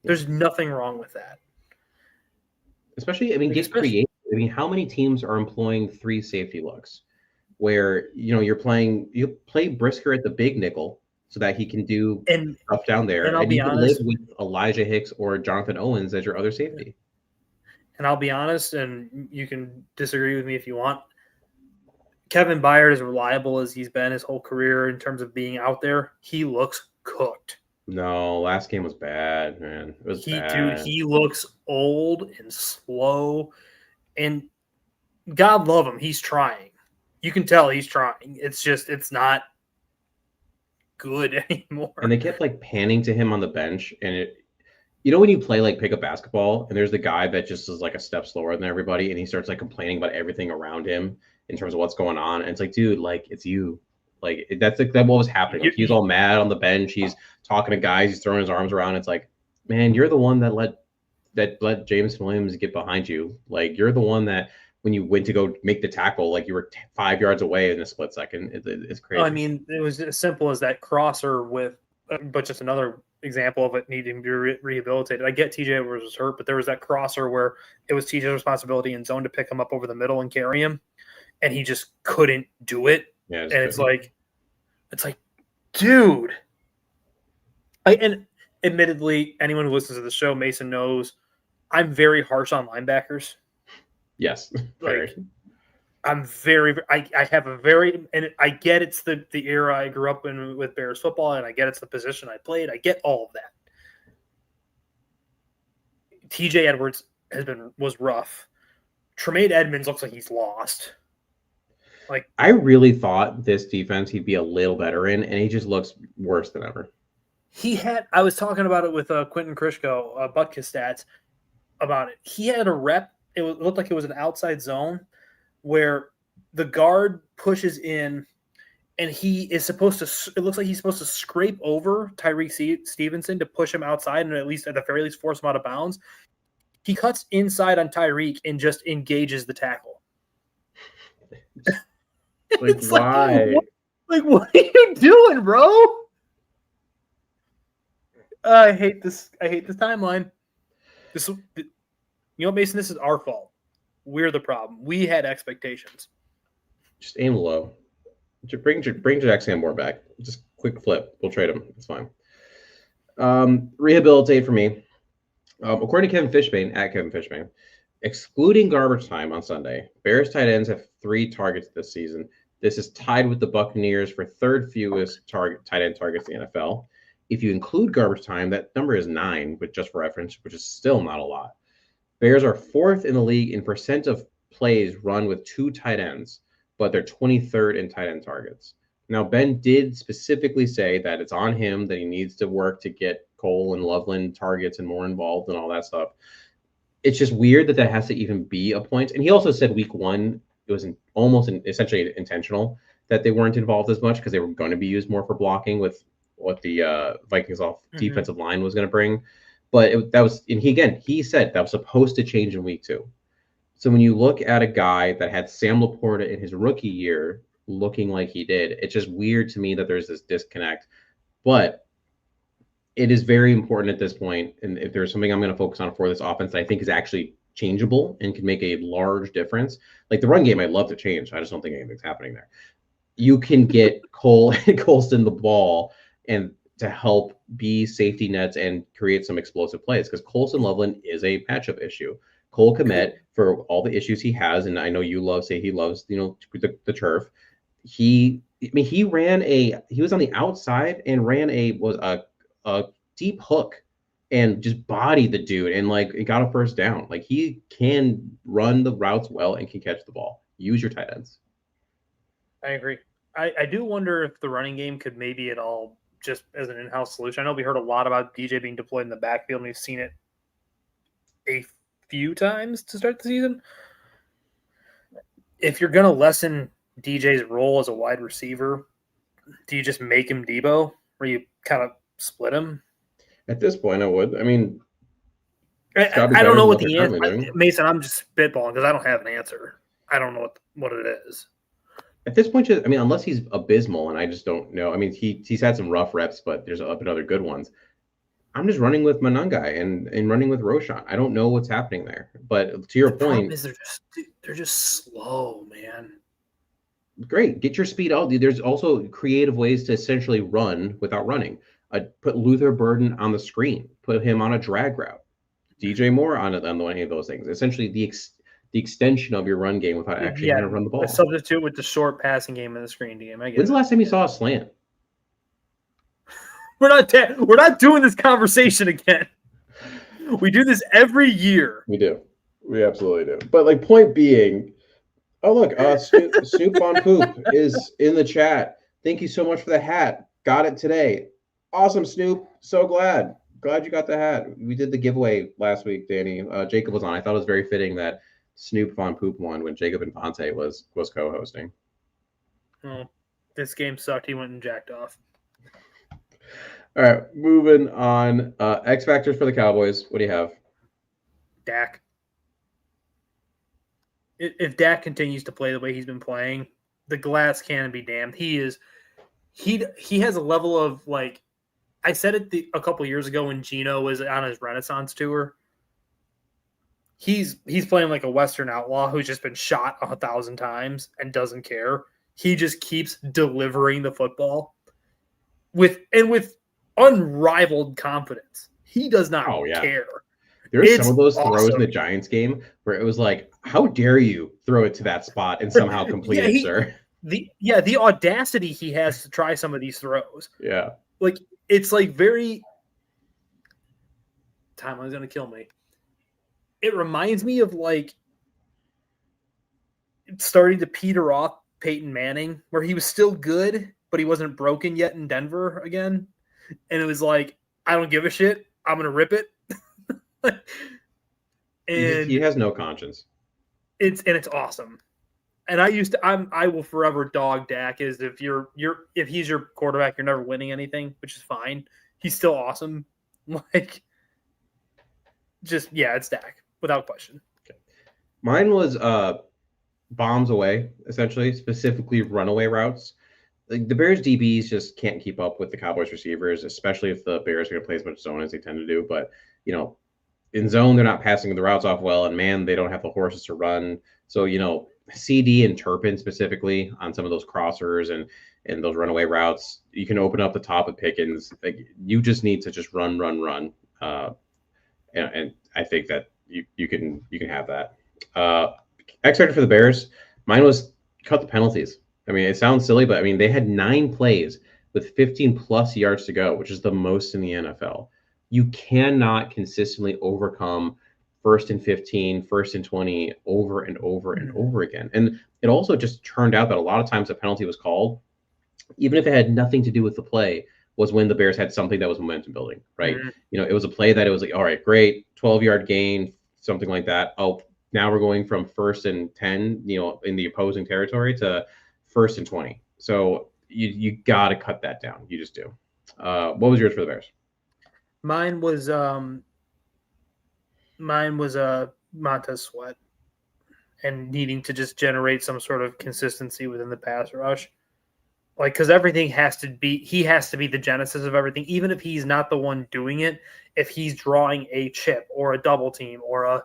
There's nothing wrong with that. Especially, get creative. How many teams are employing 3 safety looks where, you play Brisker at the big nickel so that he can do stuff down there. And you can live with Elijah Hicks or Jonathan Owens as your other safety. And I'll be honest, and you can disagree with me if you want. Kevin Byard, as reliable as he's been his whole career in terms of being out there, he looks cooked. No, last game was bad, man. It was bad. Dude, he looks old and slow. And God love him, he's trying. You can tell he's trying. It's just, it's not good anymore. And they kept panning to him on the bench, and when you play pickup basketball and there's the guy that just is a step slower than everybody, and he starts complaining about everything around him in terms of what's going on, and it's dude, it's you. That's what was happening. He's all mad on the bench. He's talking to guys. He's throwing his arms around. It's man, you're the one that let Jameson Williams get behind you. You're the one that when you went to go make the tackle, you were 5 yards away in a split second. It's crazy. It was as simple as that crosser but just another example of it needing to be rehabilitated. I get TJ was hurt, but there was that crosser where it was TJ's responsibility in zone to pick him up over the middle and carry him, and he just couldn't do it. Yeah, and it's dude. And admittedly, anyone who listens to the show, Mason knows, I'm very harsh on linebackers. Yes, I'm I have a very, and I get it's the era I grew up in with Bears football, and I get it's the position I played. I get all of that. TJ Edwards was rough. Tremaine Edmonds looks like he's lost. Like I really thought this defense he'd be a little better in, and he just looks worse than ever. I was talking about it with Quentin Krishko, Butkus Stats, about it. He had a rep. It looked like it was an outside zone where the guard pushes in, and he is supposed to. It looks like he's supposed to scrape over Tyreek Stevenson to push him outside, and at the very least force him out of bounds. He cuts inside on Tyreek and just engages the tackle. Like, why? What are you doing, bro? I hate this. I hate this timeline. Mason, this is our fault. We're the problem. We had expectations. Just aim low. Bring Jack Sanborn back. Just quick flip. We'll trade him. It's fine. Rehabilitate for me. According to Kevin Fishbane, at Kevin Fishbane, excluding garbage time on Sunday, Bears tight ends have 3 targets this season. This is tied with the Buccaneers for third fewest tight end targets in the NFL. If you include garbage time, that number is 9, but just for reference, which is still not a lot. Bears are 4th in the league in percent of plays run with 2 tight ends, but they're 23rd in tight end targets. Now, Ben did specifically say that it's on him, that he needs to work to get Cole and Loveland targets and more involved and all that stuff. It's just weird that has to even be a point. And he also said week 1, it was essentially intentional that they weren't involved as much because they were going to be used more for blocking with what the Vikings defensive line was going to bring. But he said that was supposed to change in week 2. So when you look at a guy that had Sam Laporta in his rookie year looking like he did, it's just weird to me that there's this disconnect. But it is very important at this point, and if there's something I'm going to focus on for this offense that I think is actually changeable and can make a large difference, like the run game, I'd love to change. I just don't think anything's happening there. You can get Cole and Colston the ball and to help be safety nets and create some explosive plays because Colston Loveland is a matchup issue. Cole Kmet, for all the issues he has, and I know you he loves, the turf. He was on the outside and ran a deep hook and just bodied the dude and it got a first down. Like he can run the routes well and can catch the ball. Use your tight ends. I agree. I do wonder if the running game could maybe at all just as an in-house solution. I know we heard a lot about DJ being deployed in the backfield, and we've seen it a few times to start the season. If you're going to lessen DJ's role as a wide receiver, do you just make him Debo, or you kind of split him? At this point, I would. I mean, I don't know what the answer. Mason, I'm just spitballing because I don't have an answer. I don't know what it is. At this point, unless he's abysmal, and I just don't know. I mean, he's had some rough reps, but there's been other good ones. I'm just running with Monangai and running with Roshan. I don't know what's happening there. But to your point, is they're just slow, man. Great, get your speed out. There's also creative ways to essentially run without running. Put Luther Burden on the screen. Put him on a drag route. DJ Moore on any of those things. Essentially, the extension of your run game without actually having to run the ball. A substitute with the short passing game and the screen game. When's the last time you saw a slant? We're not doing this conversation again. We do this every year. We do. We absolutely do. But point being, oh look, Snoop on Poop is in the chat. Thank you so much for the hat. Got it today. Awesome, Snoop. So glad you got the hat. We did the giveaway last week, Danny. Jacob was on. I thought it was very fitting that Snoop Von Poop won when Jacob Infante was co-hosting. Oh, this game sucked. He went and jacked off. All right, moving on. X factors for the Cowboys. What do you have? Dak. If Dak continues to play the way he's been playing, the glass cannon be damned. He has a level of I said it a couple years ago when Gino was on his Renaissance tour. He's playing like a Western outlaw who's just been shot 1,000 times and doesn't care. He just keeps delivering the football with unrivaled confidence. He does not care. There are some of those throws in the Giants game where it was like, how dare you throw it to that spot and somehow complete it, sir? The audacity he has to try some of these throws. Yeah. It's very timeline's gonna kill me. It reminds me of starting to peter off Peyton Manning, where he was still good, but he wasn't broken yet in Denver again. And it was like, I don't give a shit. I'm going to rip it. He And has no conscience. it's awesome. And I will forever dog Dak is if if he's your quarterback, you're never winning anything, which is fine. He's still awesome. Like, just, yeah, it's Dak without question. Mine was bombs away, essentially, specifically runaway routes. Like the Bears DBs just can't keep up with the Cowboys receivers, especially if the Bears are going to play as much zone as they tend to do. But, in zone, they're not passing the routes off well, and man, they don't have the horses to run. So, CD and Turpin specifically on some of those crossers and those runaway routes, you can open up the top with Pickens. Like, you just need to just run. And I think that you can have that. X factor for the Bears, mine was cut the penalties. I mean, it sounds silly, but I mean, they had 9 plays with 15 plus yards to go, which is the most in the NFL. You cannot consistently overcome 1st and 15, 1st and 20 over and over and over again. And it also just turned out that a lot of times a penalty was called, even if it had nothing to do with the play, was when the Bears had something that was momentum building, right? Mm-hmm. It was a play that it was like, all right, great, 12-yard gain, something like that. Oh, now we're going from 1st and 10, in the opposing territory to 1st and 20. So you got to cut that down. You just do. What was yours for the Bears? Mine was Montez Sweat and needing to just generate some sort of consistency within the pass rush. Like, because everything he has to be the genesis of everything, even if he's not the one doing it. If he's drawing a chip or a double team or a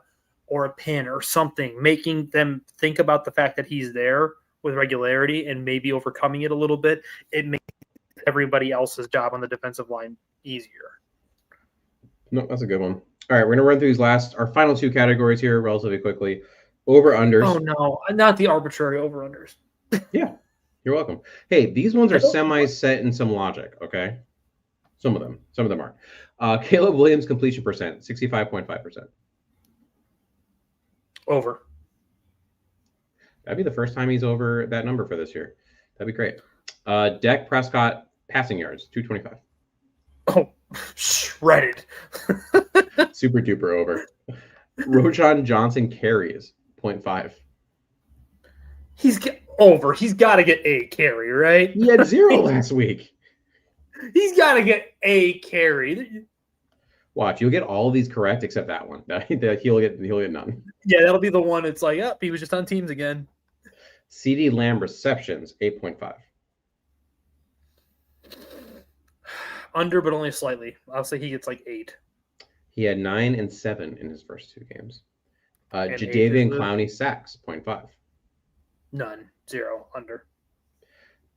pin or something, making them think about the fact that he's there with regularity and maybe overcoming it a little bit, it makes everybody else's job on the defensive line easier. No, that's a good one. All right, we're gonna run through our final 2 categories here relatively quickly. Over-unders. Oh no, not the arbitrary over-unders. Yeah, you're welcome. Hey, these ones are semi-set in some logic, okay? Some of them aren't. Caleb Williams completion percent, 65.5%. Over. That'd be the first time he's over that number for this year. That'd be great. Dak Prescott passing yards, 225. Oh, shredded. Super duper over. Roschon Johnson carries, 0.5. He's over. He's got to get a carry, right? He had 0 last week. He's got to get a carry. Watch, you'll get all of these correct except that one. He'll get none. Yeah, that'll be the one. It's like, he was just on teams again. CeeDee Lamb receptions, 8.5. Under, but only slightly. I'll say he gets like 8. He had 9 and 7 in his first 2 games. Jadeveon Clowney sacks, 0.5. None. 0. Under.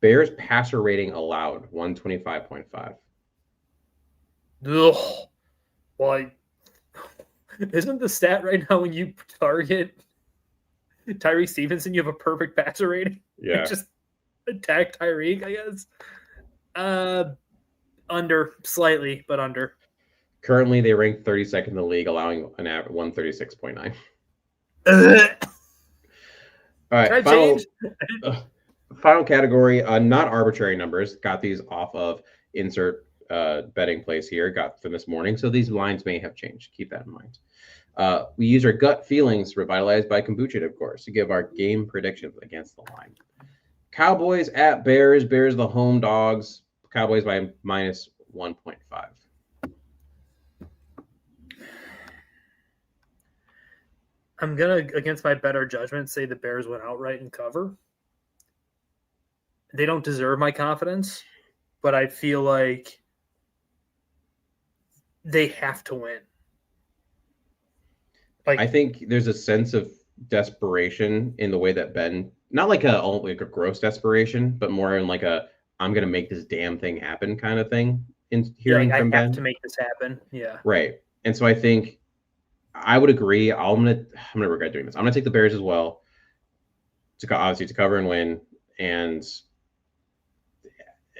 Bears passer rating allowed, 125.5. Ugh. Well, isn't the stat right now when you target Tyree Stevenson, you have a perfect passer rating? Yeah. Just attack Tyreek, I guess. Under, slightly, but under. Currently, they rank 32nd in the league, allowing an average 136.9. All right, final category, not arbitrary numbers. Got these off of insert betting place here. Got from this morning, so these lines may have changed. Keep that in mind. We use our gut feelings, revitalized by kombucha, of course, to give our game predictions against the line. Cowboys at Bears. Bears the home dogs. Cowboys by minus 1.5. I'm going to, against my better judgment, say the Bears went outright and cover. They don't deserve my confidence, but I feel like they have to win. Like, I think there's a sense of desperation in the way that Ben, not like a gross desperation, but more in like a I'm gonna make this damn thing happen kind of thing. In hearing from Ben, I have to make this happen. Yeah, right. And so I think I would agree. I'm gonna regret doing this. I'm gonna take the Bears as well, obviously to cover and win, and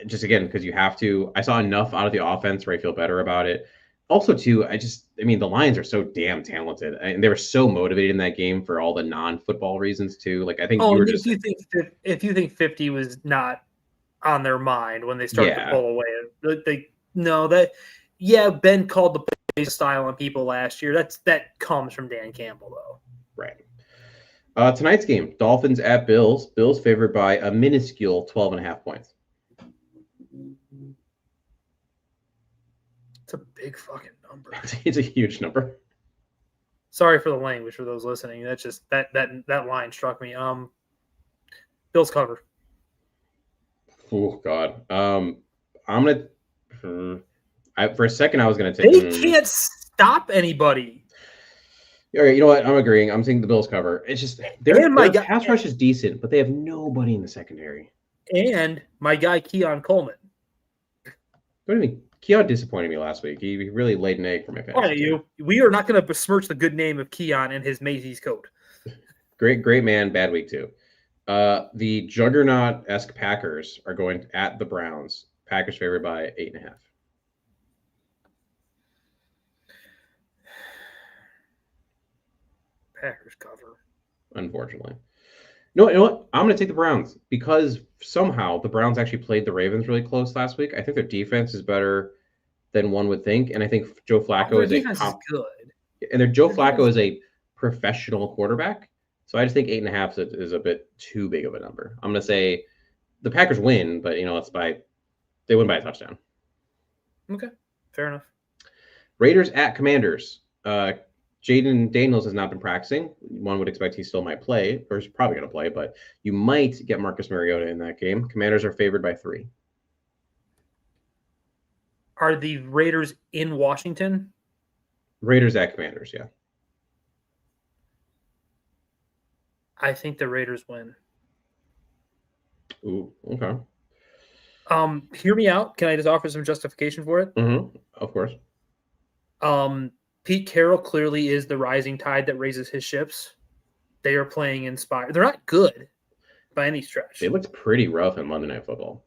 just again because you have to. I saw enough out of the offense where I feel better about it. Also, too, the Lions are so damn talented, and they were so motivated in that game for all the non-football reasons too. Like, I think Oh, you were and just, if you think 50 was not on their mind when they started to yeah, pull away, Ben called the play style on people last year. That comes from Dan Campbell though. right. Tonight's game, Dolphins at Bills. Bills favored by a minuscule 12.5 points. It's a big fucking number. It's a huge number. Sorry for the language for those listening. That's just that line struck me. Bills cover. Oh God. I'm gonna. For a second, I was gonna take. They can't stop anybody. All right, you know what? I'm agreeing. I'm saying the Bills cover. It's just their pass rush is decent, but they have nobody in the secondary. And my guy Keon Coleman. What do you mean? Keon disappointed me last week. He really laid an egg for my fantasy. We are not going to besmirch the good name of Keon and his Macy's coat. Great man. Bad week too. The Juggernaut-esque Packers are going at the Browns. Packers favored by 8.5. Packers cover. Unfortunately. No, you know what? I'm going to take the Browns because somehow the Browns actually played the Ravens really close last week. I think their defense is better than one would think, and I think Joe Flacco is good. And Joe Flacco is a professional quarterback. So I just think 8.5 is a bit too big of a number. I'm going to say the Packers win, but they win by a touchdown. Okay, fair enough. Raiders at Commanders. Jaden Daniels has not been practicing. One would expect he still might play, or he's probably going to play, but you might get Marcus Mariota in that game. Commanders are favored by 3. Are the Raiders in Washington? Raiders at Commanders, yeah. I think the Raiders win. Ooh, okay. Hear me out. Can I just offer some justification for it? Mm-hmm. Of course. Pete Carroll clearly is the rising tide that raises his ships. They are playing inspired. They're not good by any stretch. They looked pretty rough in Monday Night Football.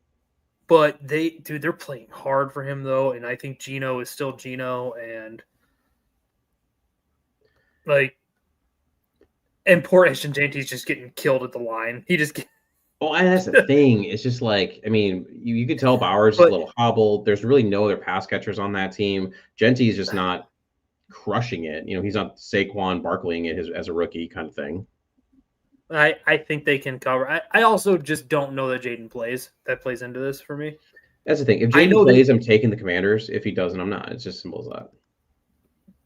But they're playing hard for him though, and I think Geno is still Geno, and poor Ashton Janty's just getting killed at the line. He just well, and that's the thing. It's just you could tell Bowers is a little hobbled. There's really no other pass catchers on that team. Genty is just not crushing it. He's not Saquon Barkleying it as a rookie kind of thing. I think they can cover. I also just don't know that Jaden plays. That plays into this for me. That's the thing. If Jaden plays, I'm taking the Commanders. If he doesn't, I'm not. It's just simple as that.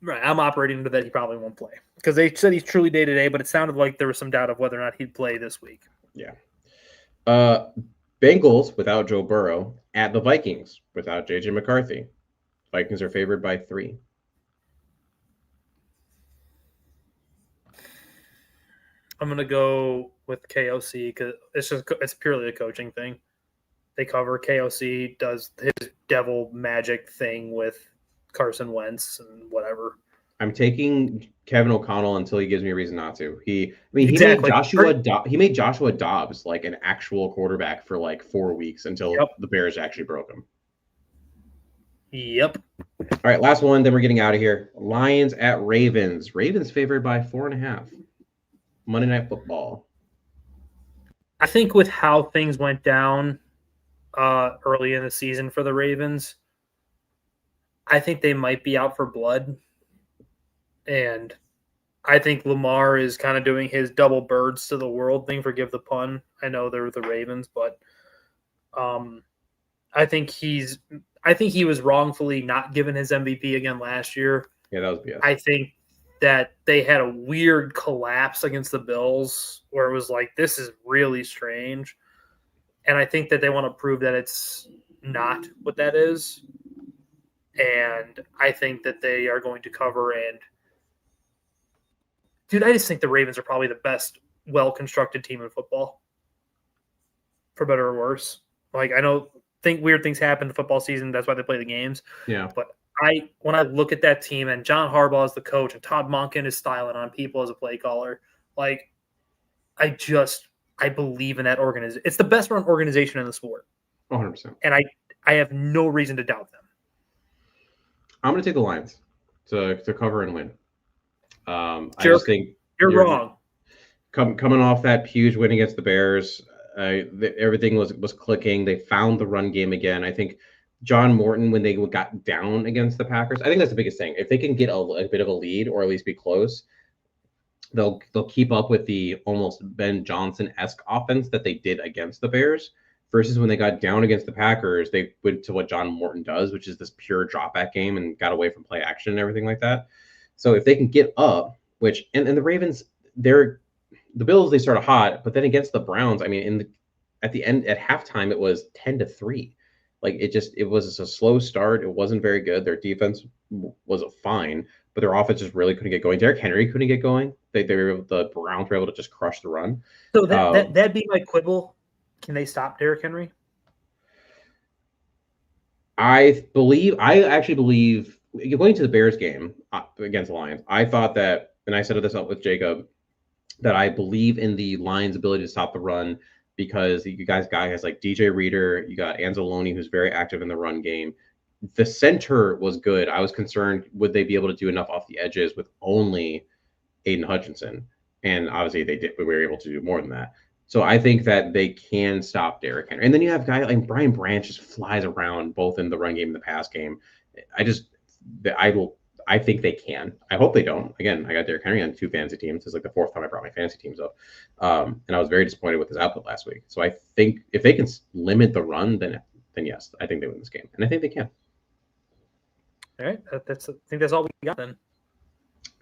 Right. I'm operating into that he probably won't play because they said he's truly day-to-day, but it sounded like there was some doubt of whether or not he'd play this week. Yeah. Bengals without Joe Burrow at the Vikings without J.J. McCarthy. Vikings are favored by 3. I'm going to go with KOC because it's purely a coaching thing. They cover. KOC does his devil magic thing with Carson Wentz and whatever. I'm taking Kevin O'Connell until he gives me a reason not to. He made Joshua Dobbs like an actual quarterback for 4 weeks until the Bears actually broke him. Yep. All right, last one. Then we're getting out of here. Lions at Ravens. Ravens favored by 4.5. Monday Night Football. I think with how things went down early in the season for the Ravens, I think they might be out for blood. And I think Lamar is kind of doing his double birds to the world thing. Forgive the pun. I know they're the Ravens, but I think he was wrongfully not given his MVP again last year. Yeah, that was BS. I think that they had a weird collapse against the Bills where it was like, this is really strange. And I think that they want to prove that it's not what that is. And I think that they are going to cover. And dude, I just think the Ravens are probably the best well-constructed team in football, for better or worse. I think weird things happen in the football season. That's why they play the games. Yeah. But when I look at that team and John Harbaugh is the coach and Todd Monken is styling on people as a play caller, I believe in that organization. It's the best run organization in the sport. 100%. And I have no reason to doubt them. I'm going to take the Lions to cover and win. I Jerk. just think You're they're- wrong. Coming off that huge win against the Bears, everything was clicking. They found the run game again. I think John Morton, when they got down against the Packers, I think that's the biggest thing. If they can get a bit of a lead or at least be close, they'll keep up with the almost Ben Johnson-esque offense that they did against the Bears. Versus when they got down against the Packers, they went to what John Morton does, which is this pure drop back game, and got away from play action and everything like that. So if they can get up, which and the Ravens, the Bills, they started hot, but then against the Browns, I mean, at the end at halftime, it was 10-3. Like it was a slow start. It wasn't very good. Their defense was fine, but their offense just really couldn't get going. Derrick Henry couldn't get going. The Browns were able to just crush the run. So that'd be my quibble. Can they stop Derrick Henry? I actually believe going to the Bears game against the Lions, I thought that, and I set this up with Jacob, that I believe in the Lions' ability to stop the run because you guys like DJ Reader, you got Anzalone, who's very active in the run game. The center was good. I was concerned, would they be able to do enough off the edges with only Aiden Hutchinson? And obviously they did. We were able to do more than that. So I think that they can stop Derrick Henry. And then you have guys like Brian Branch just flies around both in the run game and the pass game. I think they can. I hope they don't. Again, I got Derrick Henry on 2 fantasy teams. It's like the 4th time I brought my fantasy teams up. And I was very disappointed with his output last week. So I think if they can limit the run, then yes, I think they win this game. And I think they can. All right. I think that's all we got then.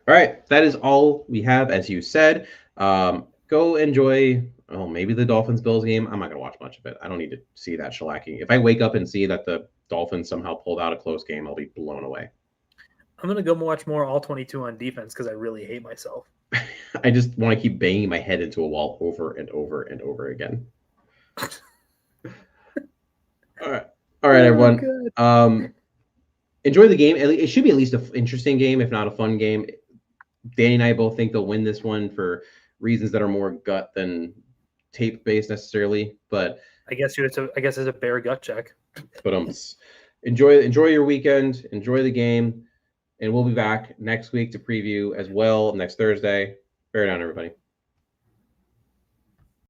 All right. That is all we have, as you said. Go enjoy maybe the Dolphins-Bills game. I'm not going to watch much of it. I don't need to see that shellacking. If I wake up and see that the Dolphins somehow pulled out a close game, I'll be blown away. I'm going to go watch more All-22 on defense because I really hate myself. I just want to keep banging my head into a wall over and over and over again. All right, everyone. Enjoy the game. It should be at least an interesting game, if not a fun game. Danny and I both think they'll win this one for reasons that are more gut than tape-based necessarily. But I guess it's a bear gut check. But enjoy your weekend. Enjoy the game. And we'll be back next week to preview as well next Thursday. Bear down, everybody.